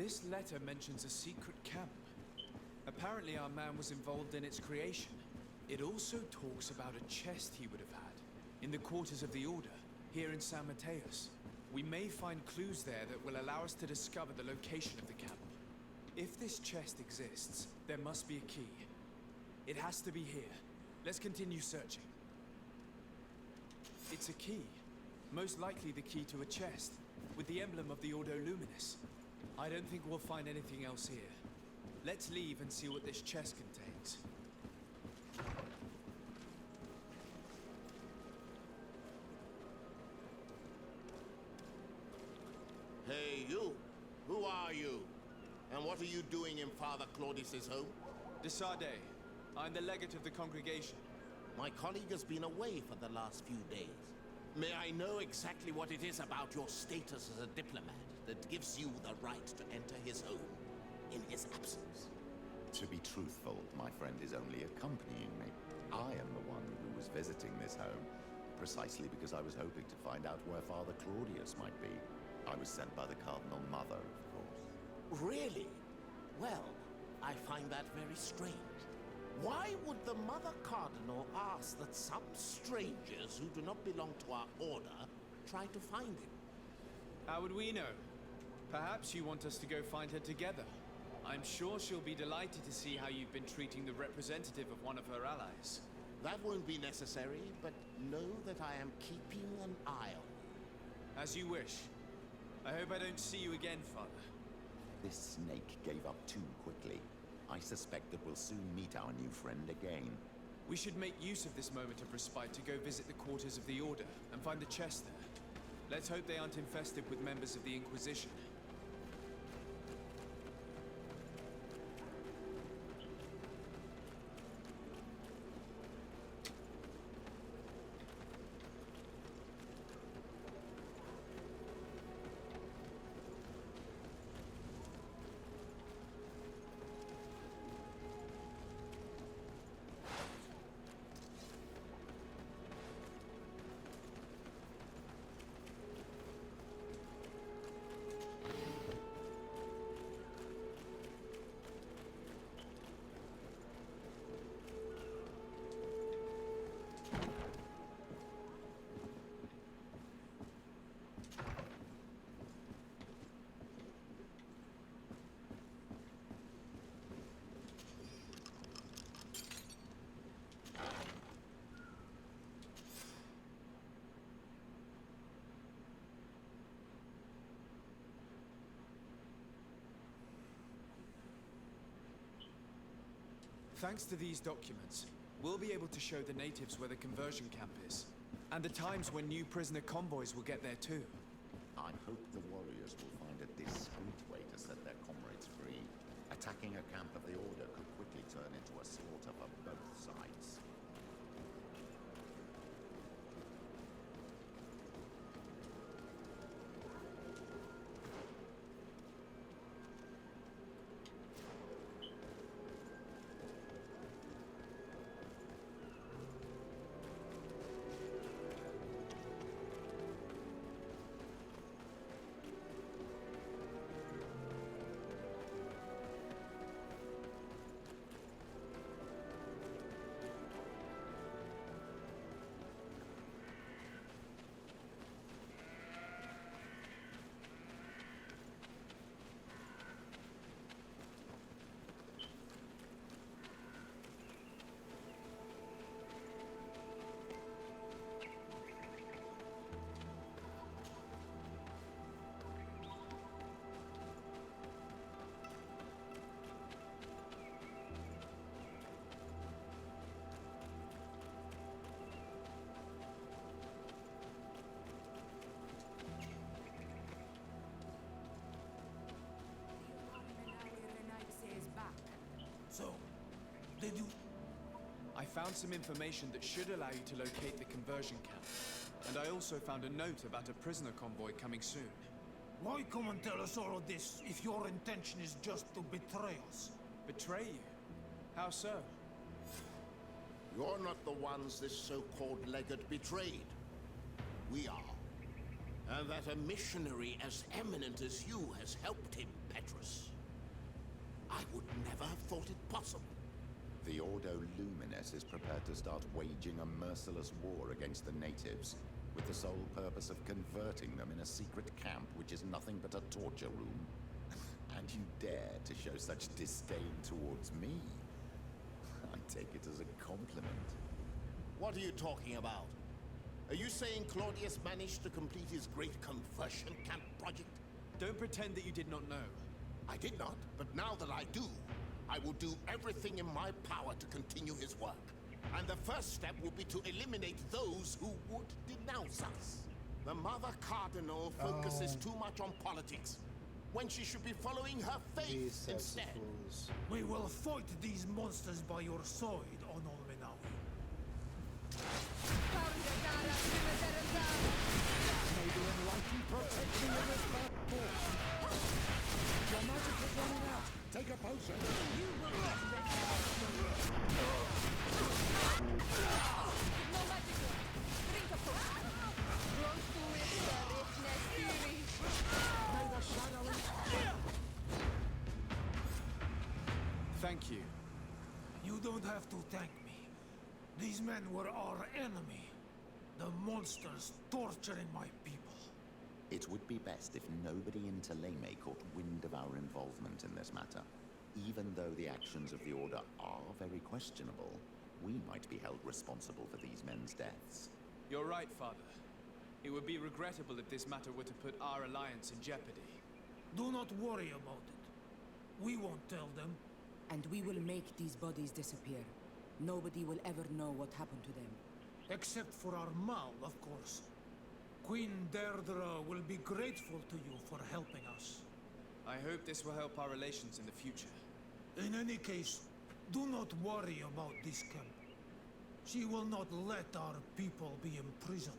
This letter mentions a secret camp. Apparently our man was involved in its creation. It also talks about a chest he would have had in the quarters of the Order, here in San Mateus. We may find clues there that will allow us to discover the location of the camp. If this chest exists, there must be a key. It has to be here. Let's continue searching. It's a key. Most likely the key to a chest, with the emblem of the Ordo Luminis. I don't think we'll find anything else here. Let's leave and see what this chest contains. Hey, you! Who are you? And what are you doing in Father Claudius's home? De Sardet. I'm the legate of the congregation. My colleague has been away for the last few days. May I know exactly what it is about your status as a diplomat that gives you the right to enter his home in his absence? To be truthful, my friend is only accompanying me. I am the one who was visiting this home, precisely because I was hoping to find out where Father Claudius might be. I was sent by the Cardinal Mother, of course. Really? Well, I find that very strange. Why would the Mother Cardinal ask that some strangers who do not belong to our order try to find him? How would we know? Perhaps you want us to go find her together. I'm sure she'll be delighted to see how you've been treating the representative of one of her allies. That won't be necessary, but know that I am keeping an eye on you. As you wish. I hope I don't see you again, Father. This snake gave up too quickly. I suspect that we'll soon meet our new friend again. We should make use of this moment of respite to go visit the quarters of the Order and find the chest there. Let's hope they aren't infested with members of the Inquisition. Thanks to these documents, we'll be able to show the natives where the conversion camp is, and the times when new prisoner convoys will get there too. I hope the warriors will find a discreet way to set their comrades free. Attacking a camp of the Order could quickly turn into a slaughter for both sides. So, did you... I found some information that should allow you to locate the conversion camp. And I also found a note about a prisoner convoy coming soon. Why come and tell us all of this if your intention is just to betray us? Betray you? How so? You're not the ones this so-called legate betrayed. We are. And that a missionary as eminent as you has helped him, Petrus. I would never have thought it possible. The Ordo Luminis is prepared to start waging a merciless war against the natives, with the sole purpose of converting them in a secret camp which is nothing but a torture room. And you dare to show such disdain towards me? I take it as a compliment. What are you talking about? Are you saying Claudius managed to complete his great conversion camp project? Don't pretend that you did not know. I did not, but now that I do, I will do everything in my power to continue his work. And the first step will be to eliminate those who would denounce us. The Mother Cardinal focuses too much on politics, when she should be following her faith instead. We will fight these monsters by your side on Olmenawi. May the enlightened protect you in this battle. Your magic is running out. Take a potion. You will not No magic. Drink a potion. Close to it, the richness theory. May the shadow Thank you. You don't have to thank me. These men were our enemy. The monsters torturing my people. It would be best if nobody in Teleme caught wind of our involvement in this matter. Even though the actions of the Order are very questionable, we might be held responsible for these men's deaths. You're right, Father. It would be regrettable if this matter were to put our alliance in jeopardy. Do not worry about it. We won't tell them. And we will make these bodies disappear. Nobody will ever know what happened to them. Except for our Mal, of course. Queen Deirdre will be grateful to you for helping us. I hope this will help our relations in the future. In any case, do not worry about this camp. She will not let our people be imprisoned.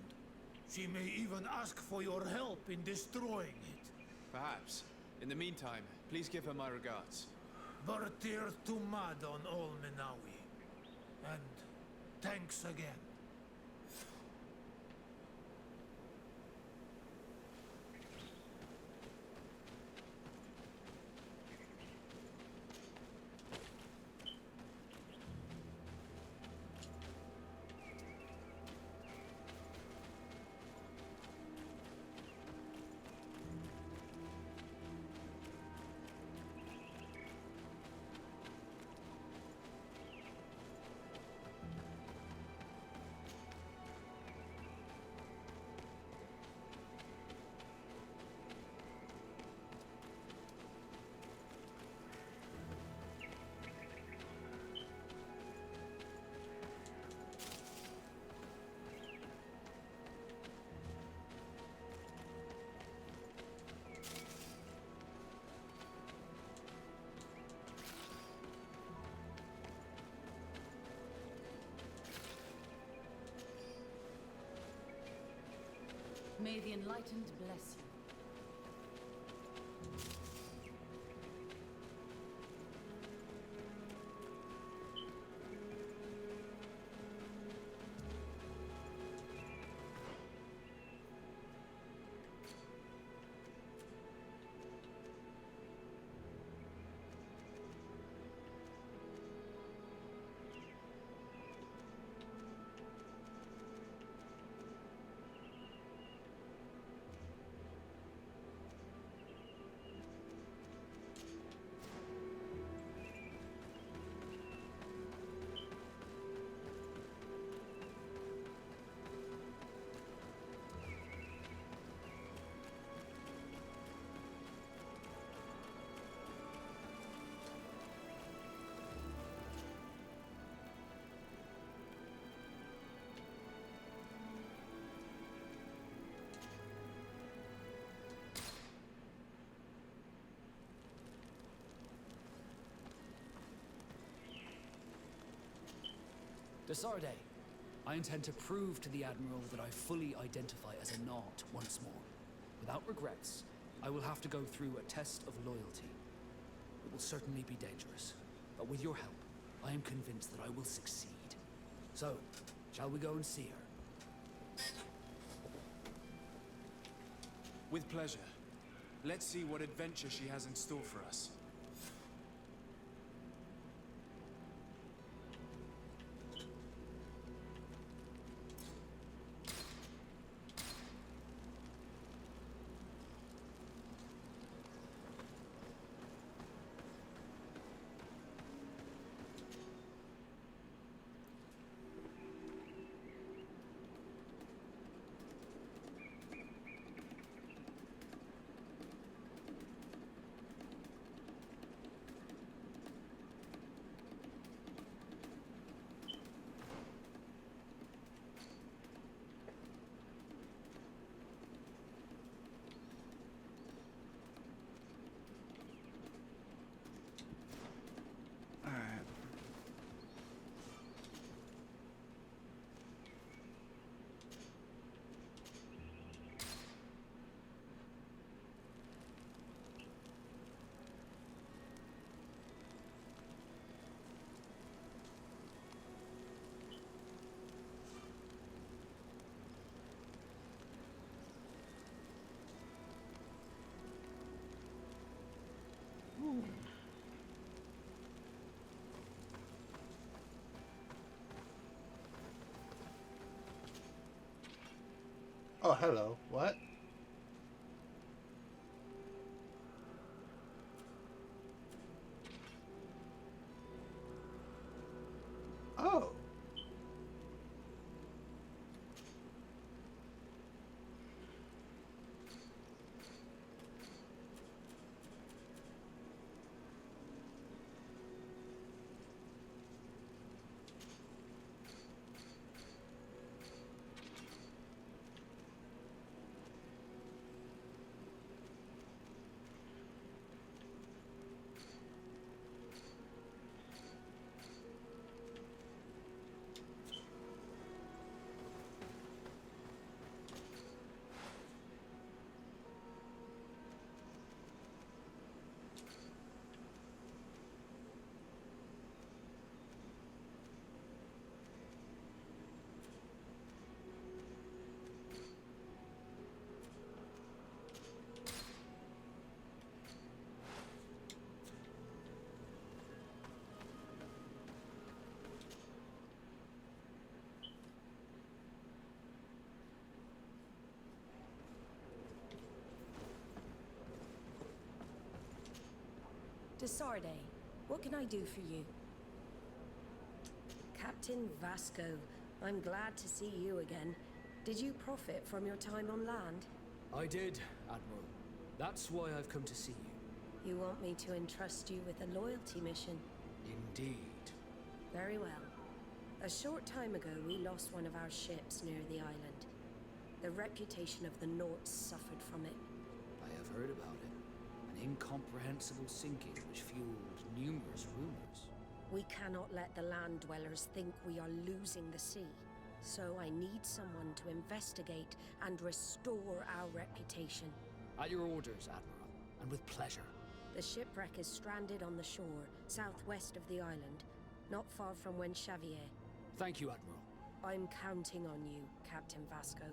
She may even ask for your help in destroying it. Perhaps. In the meantime, please give her my regards. Bertir Tumad on Olmenawi. And thanks again. May the enlightened bless you. Desarde, I intend to prove to the Admiral that I fully identify as a Naut once more. Without regrets, I will have to go through a test of loyalty. It will certainly be dangerous, but with your help, I am convinced that I will succeed. So, shall we go and see her? With pleasure. Let's see what adventure she has in store for us. Oh, hello. What? Oh. Desarde, what can I do for you? Captain Vasco, I'm glad to see you again. Did you profit from your time on land? I did, Admiral. That's why I've come to see you. You want me to entrust you with a loyalty mission? Indeed. Very well. A short time ago, we lost one of our ships near the island. The reputation of the Norts suffered from it. I have heard about it. An incomprehensible sinking which fueled numerous rumors. We cannot let the land dwellers think we are losing the sea. So I need someone to investigate and restore our reputation. At your orders, Admiral, and with pleasure. The shipwreck is stranded on the shore, southwest of the island, not far from Wen Xavier. Thank you, Admiral. I'm counting on you, Captain Vasco.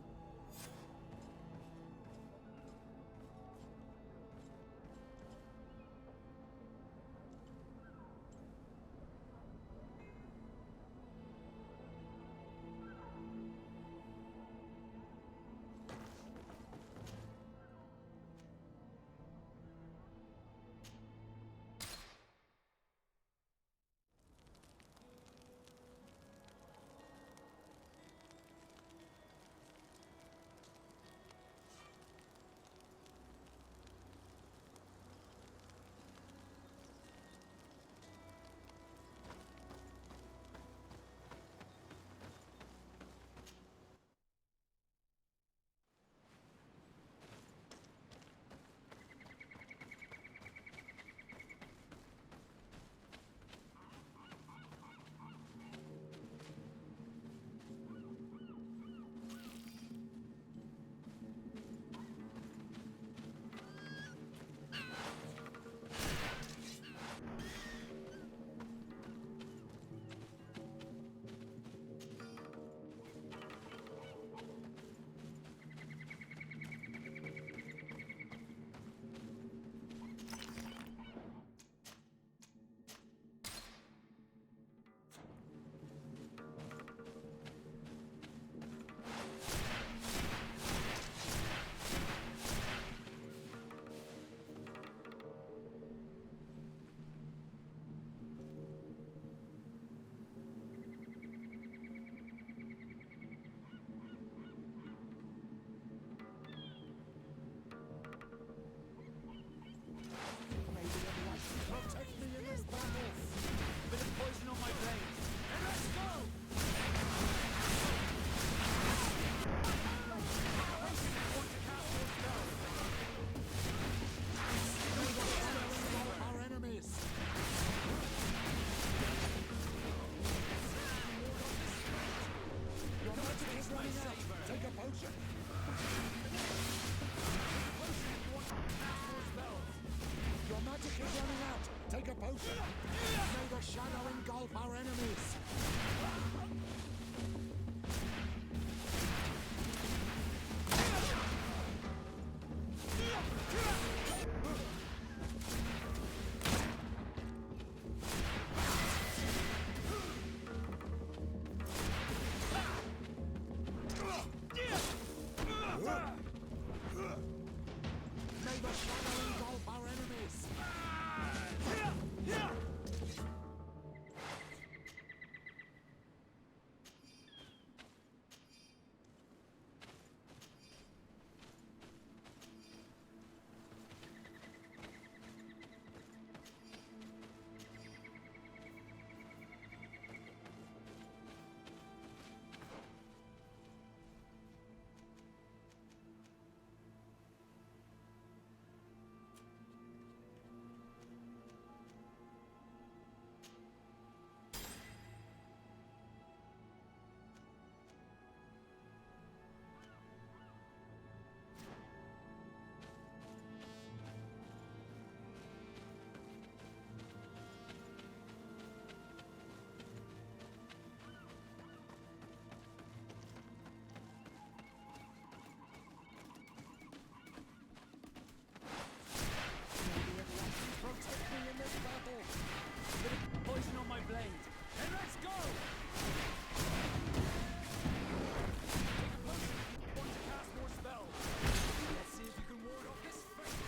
shadow engulf our enemies! May the shadow engulf our enemies! Protect me in this battle! Bit of poison on my blade. Then let's go! Take a potion if you want to cast more spells. Let's see if you can ward off this fate.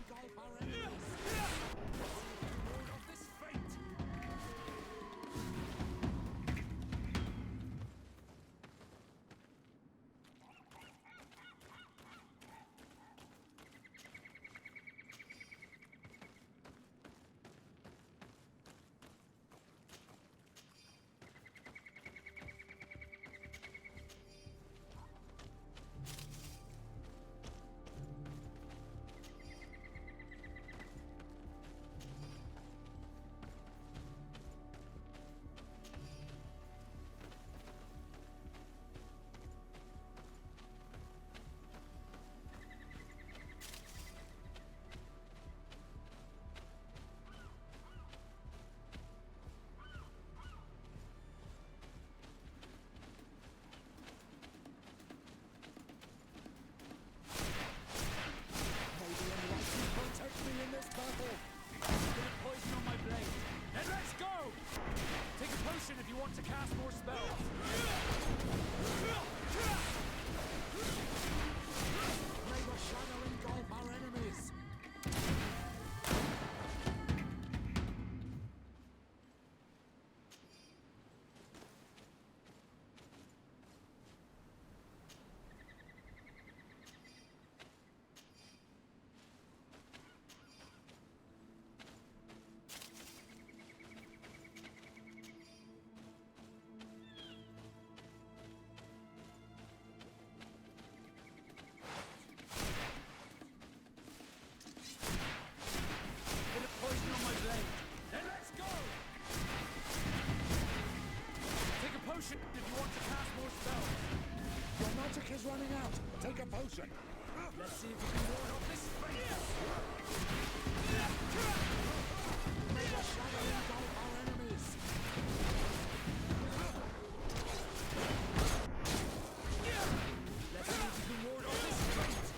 Engulf our enemies! Ward off this fate. May the enlightened protect me in this battle! Bit of poison on my blade. Then let's go! Take a potion if you want to cast more spells. May the shadow engulf our enemies! Bit of poison on my blade. Then let's go! Take a potion if you want to cast more spells. Your magic is running out! Take a potion! Let's see if you can ward off this fate. May the shadow engulf our enemies! Let's see if you can ward off this fate.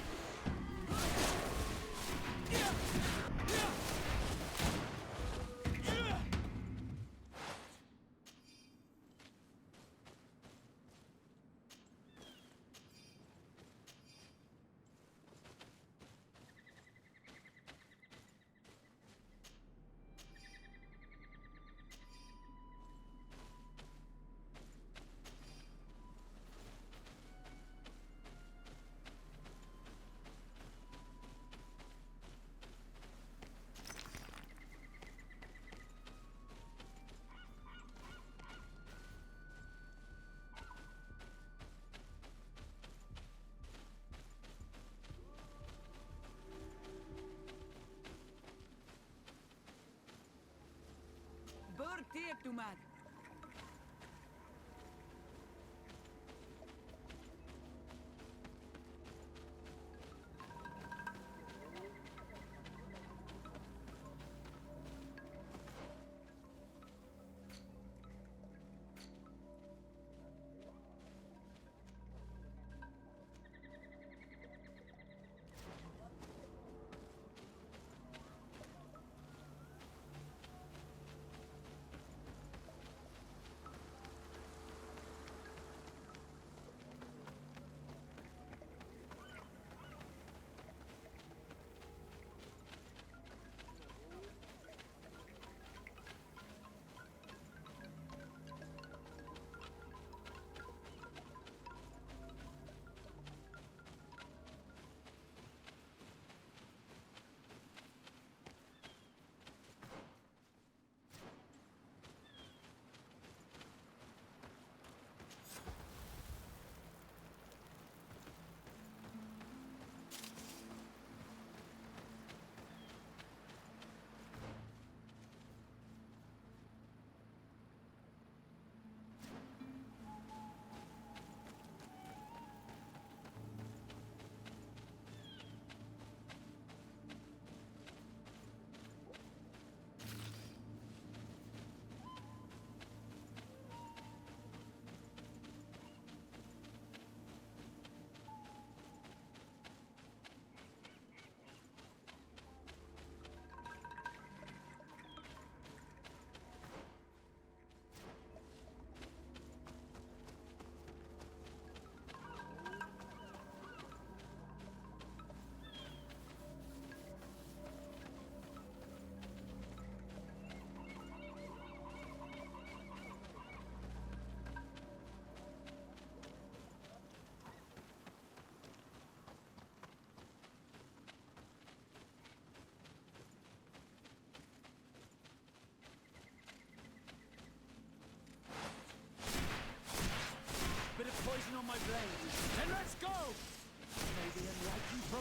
Berteert u maar.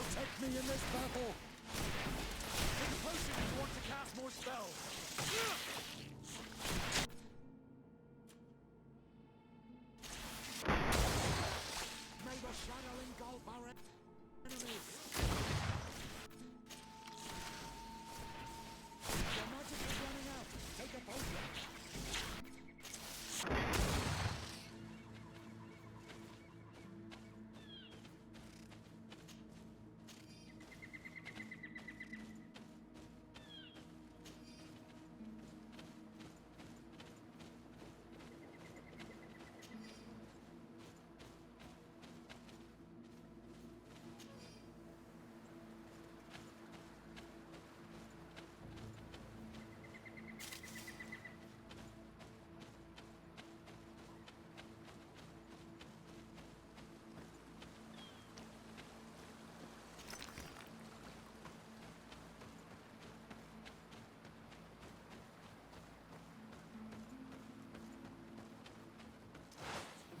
protect me in this battle! Take a potion if you want to cast more spells. May the shadow engulf our enemies! Your magic is running out! Take a potion!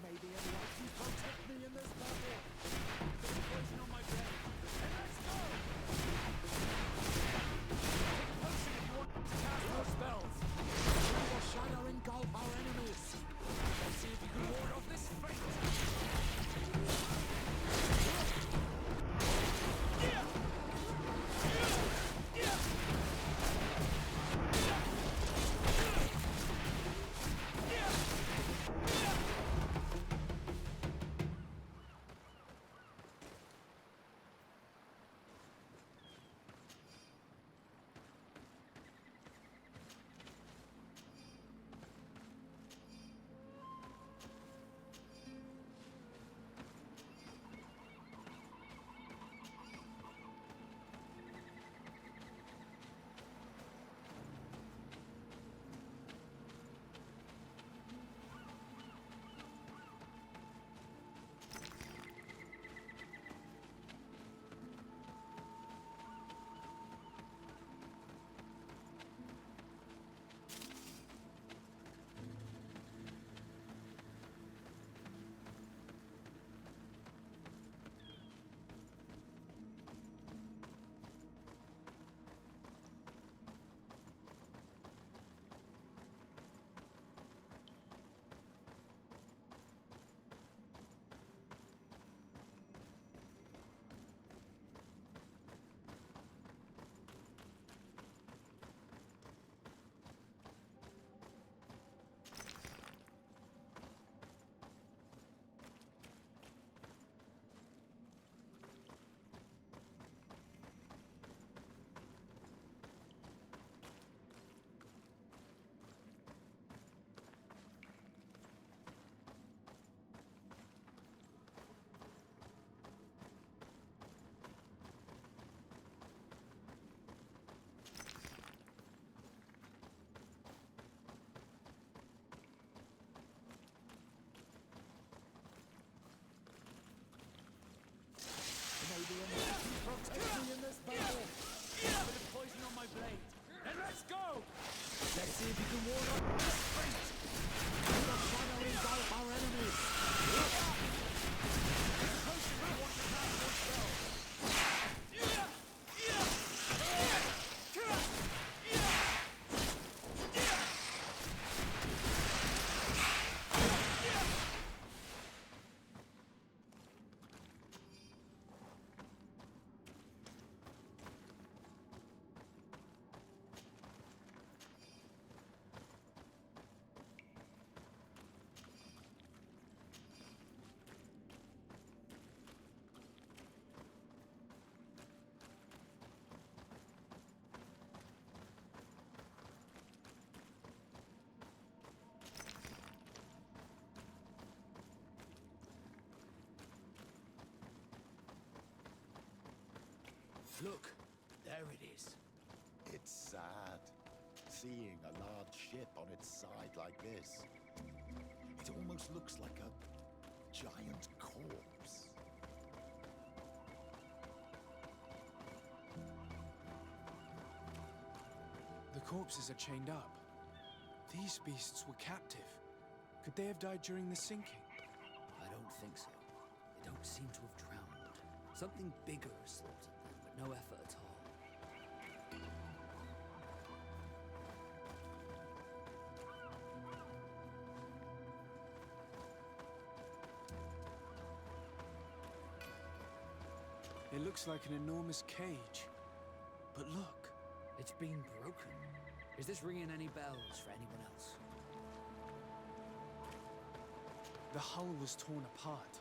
May the Enlightened protect me in this battle! There's poison on my blade. And let's go! Take a potion if you want to cast more spells. May the shadow engulf our enemies! Let's see if you can ward off this fate. May the Enlightened protect me in this battle! There's poison on my blade. And let's go! Let's see if you can ward off this fate. May the shadow engulf our enemies! Take a potion if you want to cast more spells. Look, there it is. It's sad, seeing a large ship on its side like this. It almost looks like a giant corpse. The corpses are chained up. These beasts were captive. Could they have died during the sinking? I don't think so. They don't seem to have drowned. Something bigger slaughtered them, but no effort at all. It looks like an enormous cage. But look. It's been broken. Is this ringing any bells for anyone else? The hull was torn apart.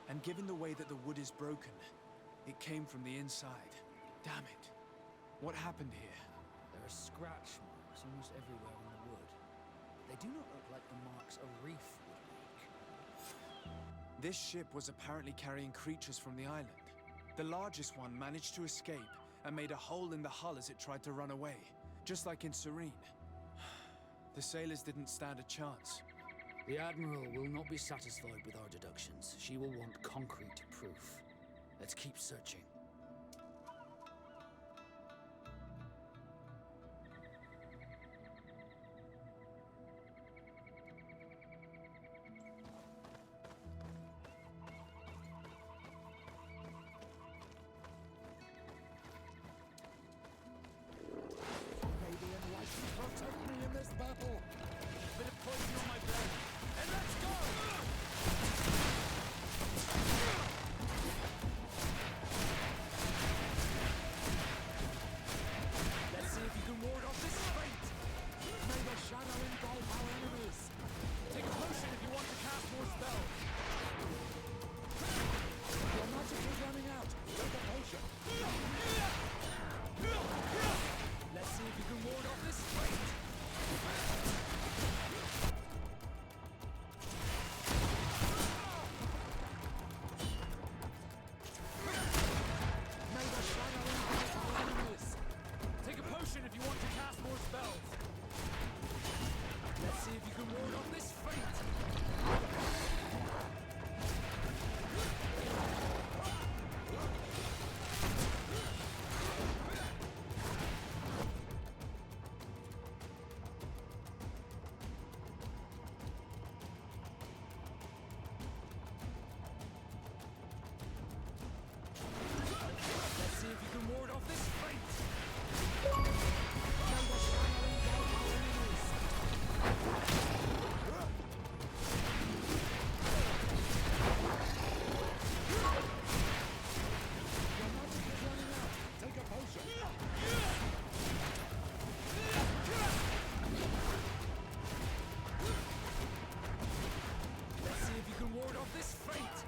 And given the way that the wood is broken, it came from the inside. Damn it. What happened here? There are scratch marks almost everywhere on the wood. They do not look like the marks a reef would make. This ship was apparently carrying creatures from the island. The largest one managed to escape and made a hole in the hull as it tried to run away, just like in Serene. The sailors didn't stand a chance. The Admiral will not be satisfied with our deductions. She will want concrete proof. Let's keep searching. Maybe enlighten protect me in this battle. Bit of poison on my blade. And let's go! Let's see if you can ward off this fate. May the shadow engulf our enemies. Take a potion if you want to cast more spells. Your magic is running out. Take a potion. Let's see if you can ward off this fate. May the shadow engulf our enemies. Take a potion if you want to cast more spells. Let's see if you can ward off this fate. Let's see if you can ward off this fate. May the shadow engulf our enemies. Your magic is running out. Take a potion. Let's see if you can ward off this fate.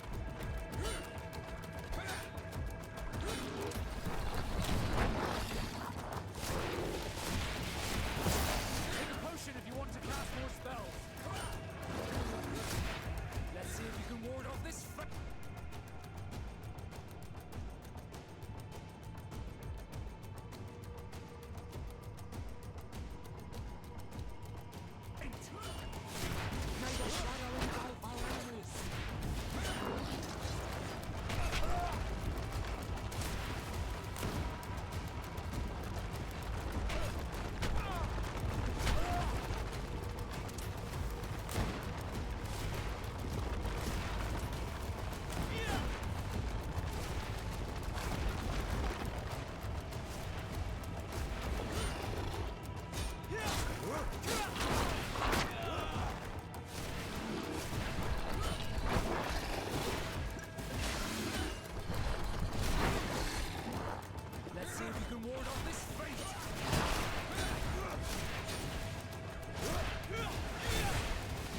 Take a potion if you want to cast more spells. Let's see if you can ward off this fate. May the shadow engulf our enemies. Let's see if you can ward off this fate.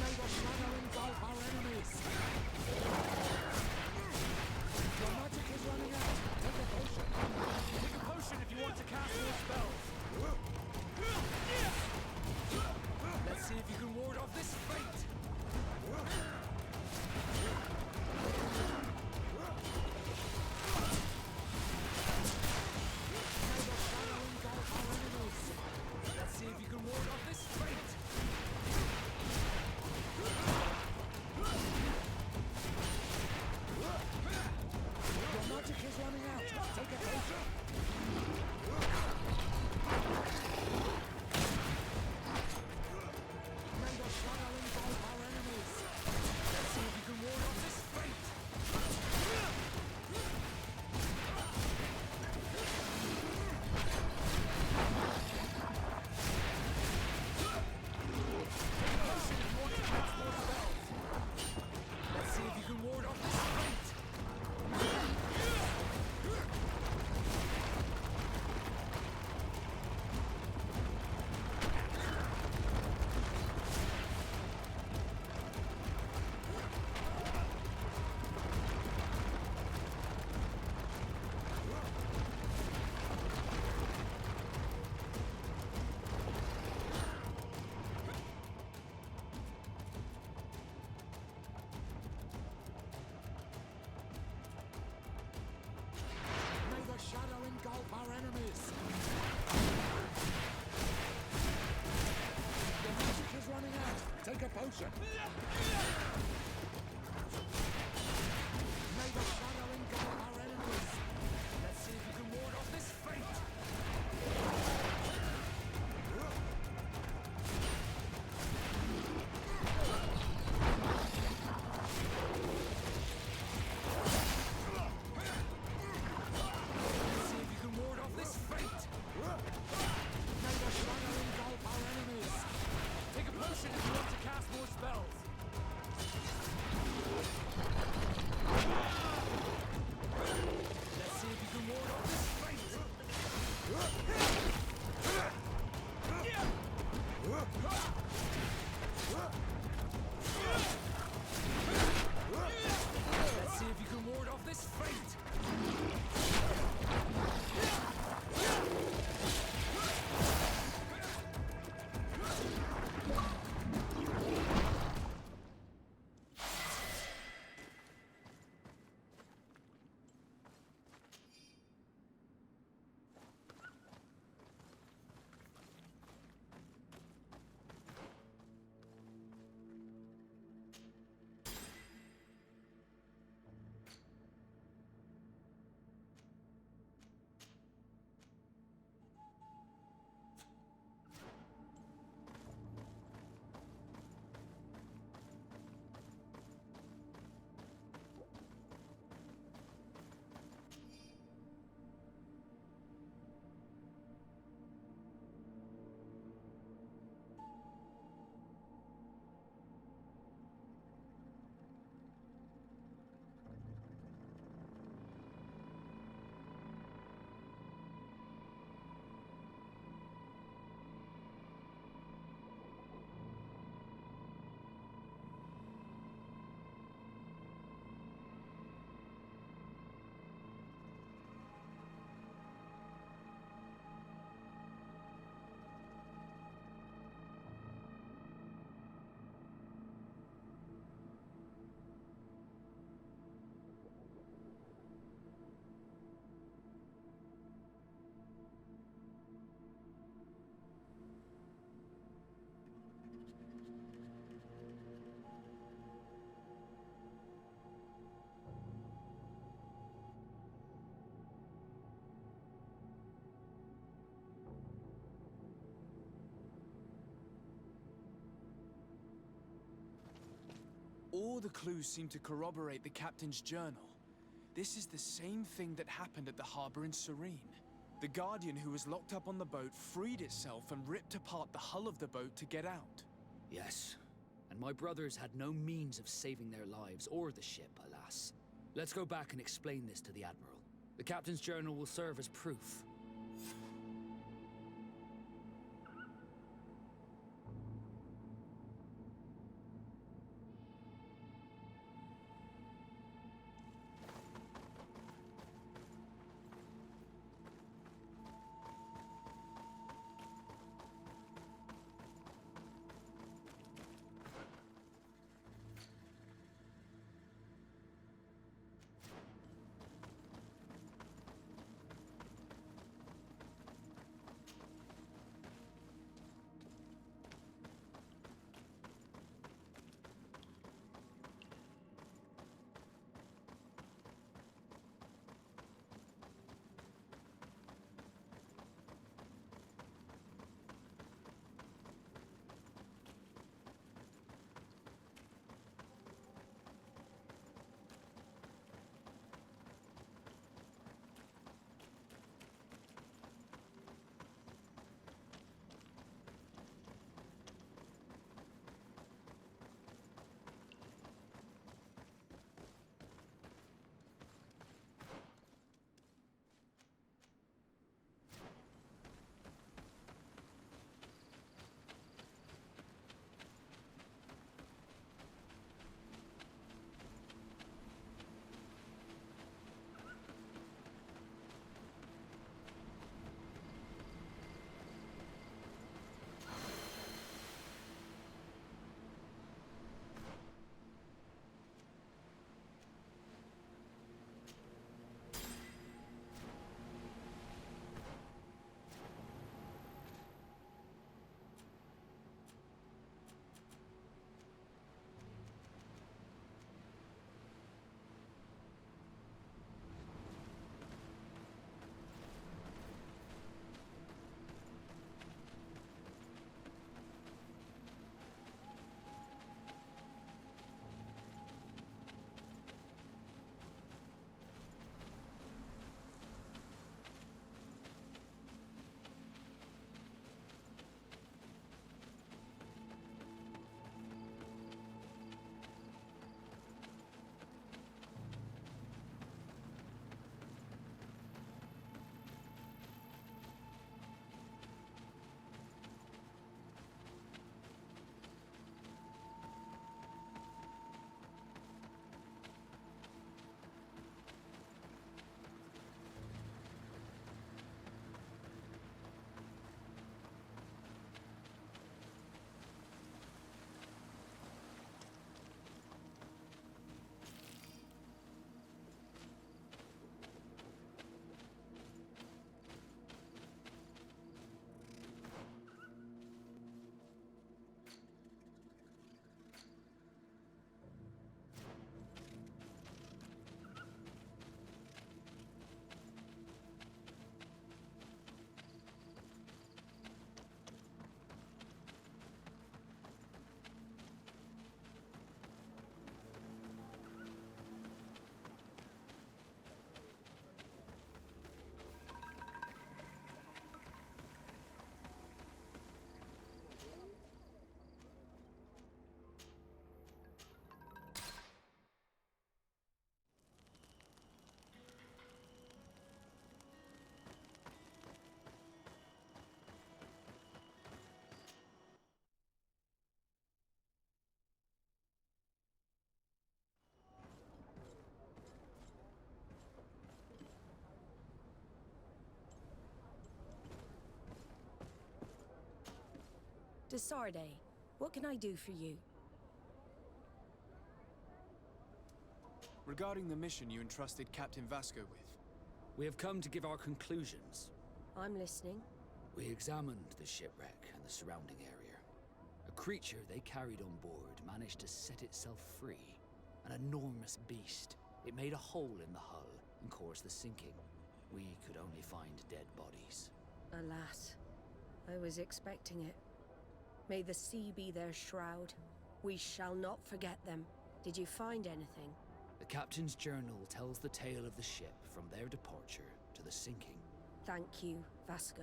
May the shadow engulf our enemies. Your magic is running out. Take a potion. Take a potion if you want to cast more spells. potion! May the shadow engulf our enemies. Let's see if you can ward off this fate. Let's see if you can ward off this fate. May the shadow engulf our enemies. Take a potion if you want to cast more spells. Let's see if you can ward off this fate! Let's see if you can ward off this fate! All the clues seem to corroborate the captain's journal. This is the same thing that happened at the harbor in Serene. The Guardian who was locked up on the boat freed itself and ripped apart the hull of the boat to get out. Yes, and my brothers had no means of saving their lives or the ship, alas. Let's go back and explain this to the Admiral. The captain's journal will serve as proof. Desarde, what can I do for you? Regarding the mission you entrusted Captain Vasco with. We have come to give our conclusions. I'm listening. We examined the shipwreck and the surrounding area. A creature they carried on board managed to set itself free. An enormous beast. It made a hole in the hull and caused the sinking. We could only find dead bodies. Alas, I was expecting it. May the sea be their shroud. We shall not forget them. Did you find anything? The captain's journal tells the tale of the ship from their departure to the sinking. Thank you, Vasco.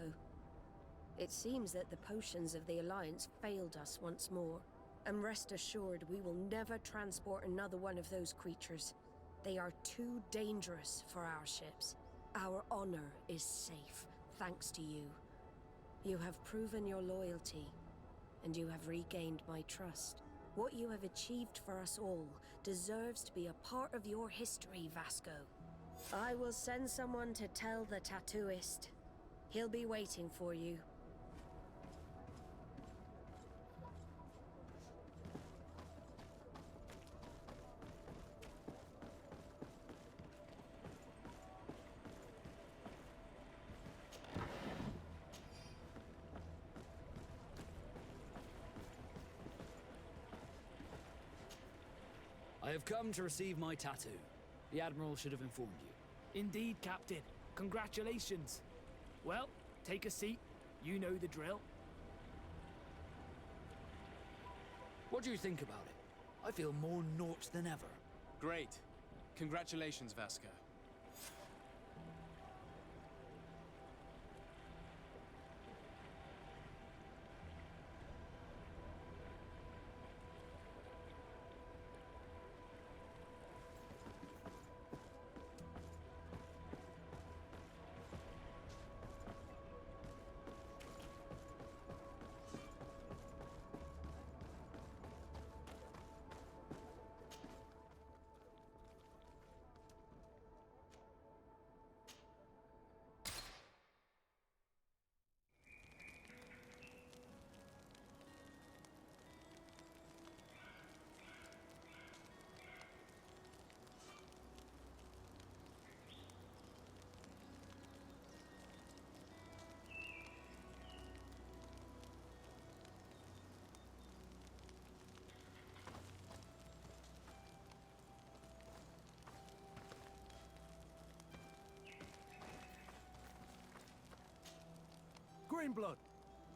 It seems that the potions of the Alliance failed us once more. And rest assured, we will never transport another one of those creatures. They are too dangerous for our ships. Our honor is safe, thanks to you. You have proven your loyalty, and you have regained my trust. What you have achieved for us all deserves to be a part of your history, Vasco. I will send someone to tell the tattooist. He'll be waiting for you. I have come to receive my tattoo. The Admiral should have informed you. Indeed, Captain. Congratulations. Well, take a seat. You know the drill. What do you think about it? I feel more Nort than ever. Great. Congratulations, Vasco. Greenblood,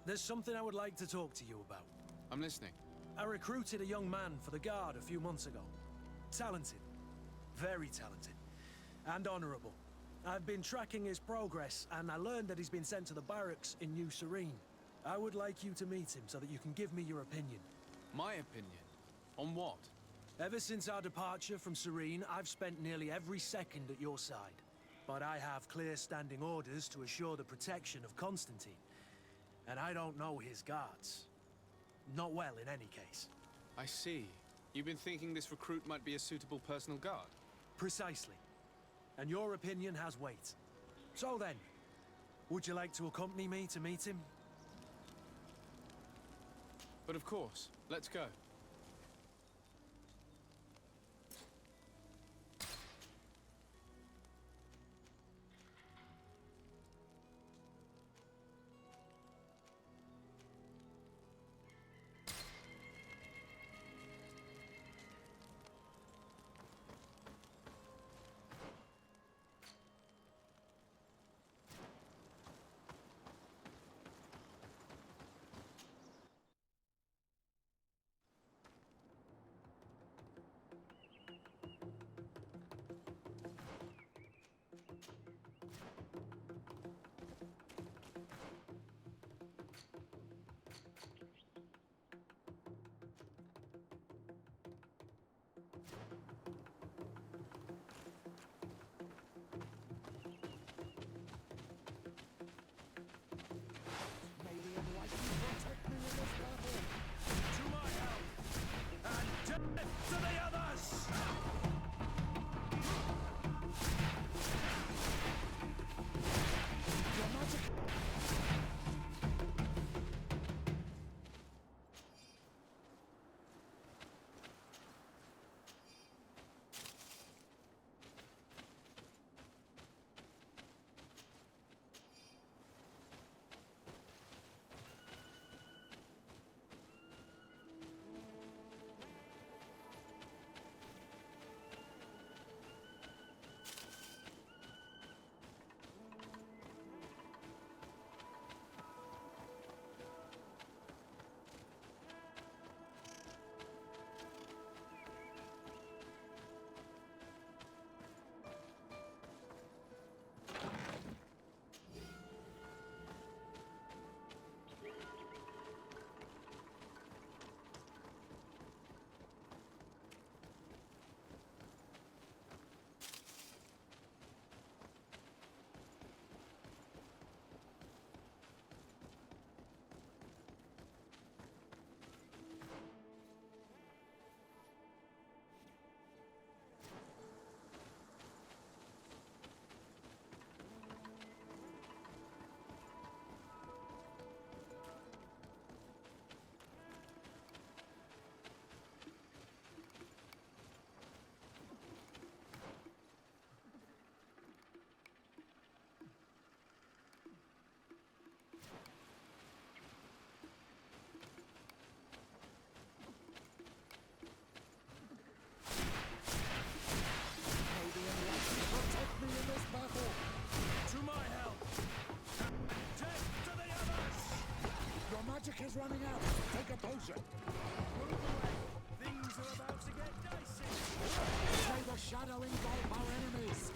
there's something I would like to talk to you about. I'm listening. I recruited a young man for the Guard a few months ago. Talented. Very talented. And honorable. I've been tracking his progress, and I learned that he's been sent to the barracks in New Serene. I would like you to meet him so that you can give me your opinion. My opinion? On what? Ever since our departure from Serene, I've spent nearly every second at your side. But I have clear standing orders to assure the protection of Constantine. And I don't know his guards. Not well, in any case. I see. You've been thinking this recruit might be a suitable personal guard? Precisely. And your opinion has weight. So then, would you like to accompany me to meet him? But of course. Let's go. potion! Things are about to get dicey. May the shadow engulf our enemies!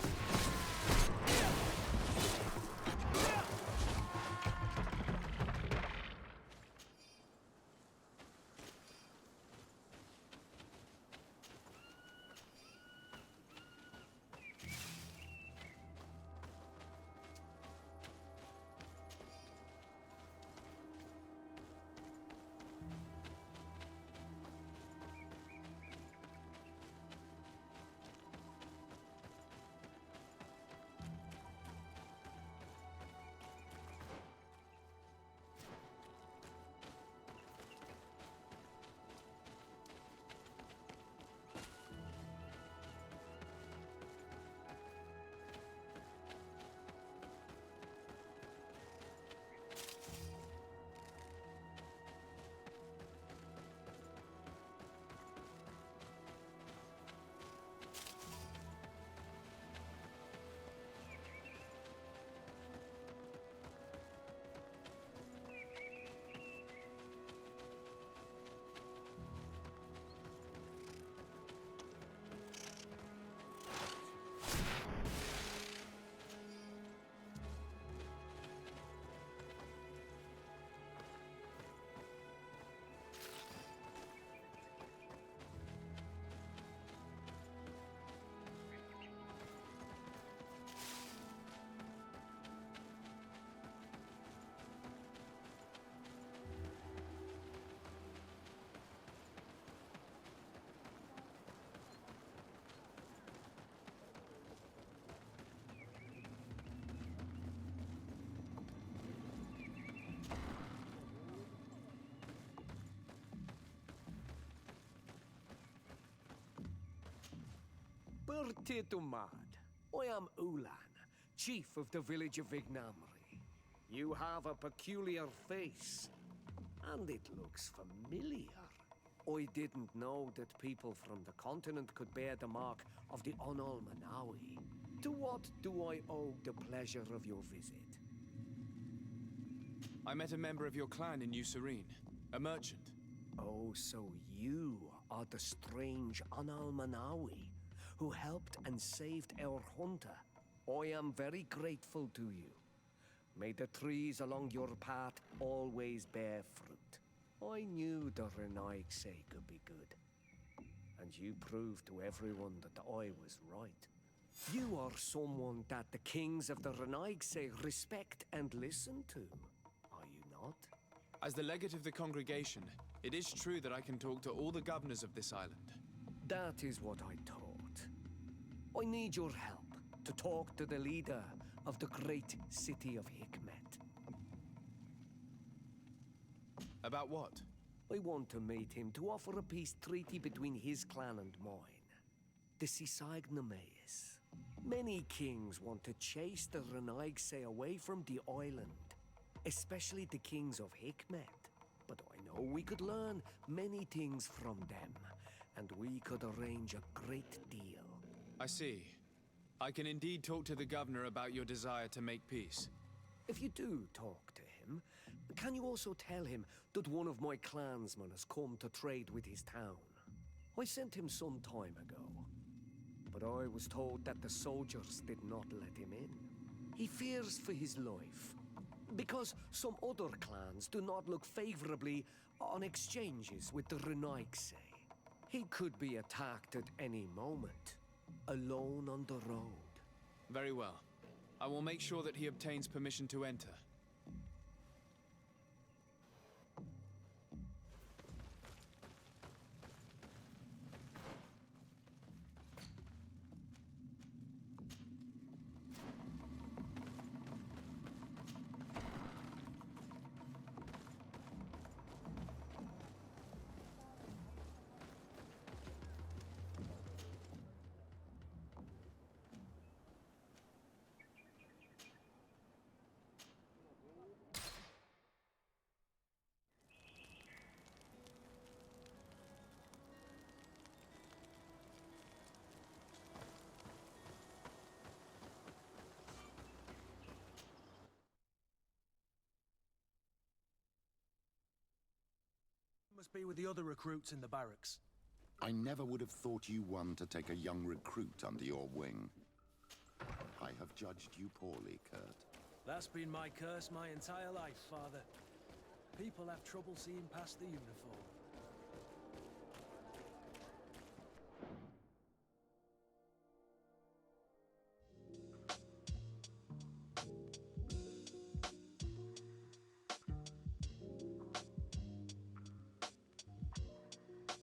Bertie Dumad. I am Ulan, chief of the village of Vignamri. You have a peculiar face, and it looks familiar. I didn't know that people from the continent could bear the mark of the Onol Manawi. To what do I owe the pleasure of your visit? I met a member of your clan in New Serene, a merchant. Oh, so you are the strange Onol Manawi who helped and saved our hunter. I am very grateful to you. May the trees along your path always bear fruit. I knew the Renaigse could be good. And you proved to everyone that I was right. You are someone that the kings of the Renaigse respect and listen to, are you not? As the legate of the congregation, it is true that I can talk to all the governors of this island. That is what I thought. I need your help to talk to the leader of the great city of Hikmet. About what? I want to meet him to offer a peace treaty between his clan and mine. The Sisagnameis. Many kings want to chase the Renaigse away from the island, especially the kings of Hikmet. But I know we could learn many things from them, and we could arrange a great deal. I see. I can indeed talk to the governor about your desire to make peace. If you do talk to him, can you also tell him that one of my clansmen has come to trade with his town? I sent him some time ago, but I was told that the soldiers did not let him in. He fears for his life, because some other clans do not look favorably on exchanges with the Renaigse. He could be attacked at any moment, alone on the road. Very well. I will make sure that he obtains permission to enter. must be with the other recruits in the barracks. I never would have thought you one to take a young recruit under your wing. I have judged you poorly, Kurt. That's been my curse my entire life, Father. People have trouble seeing past the uniform.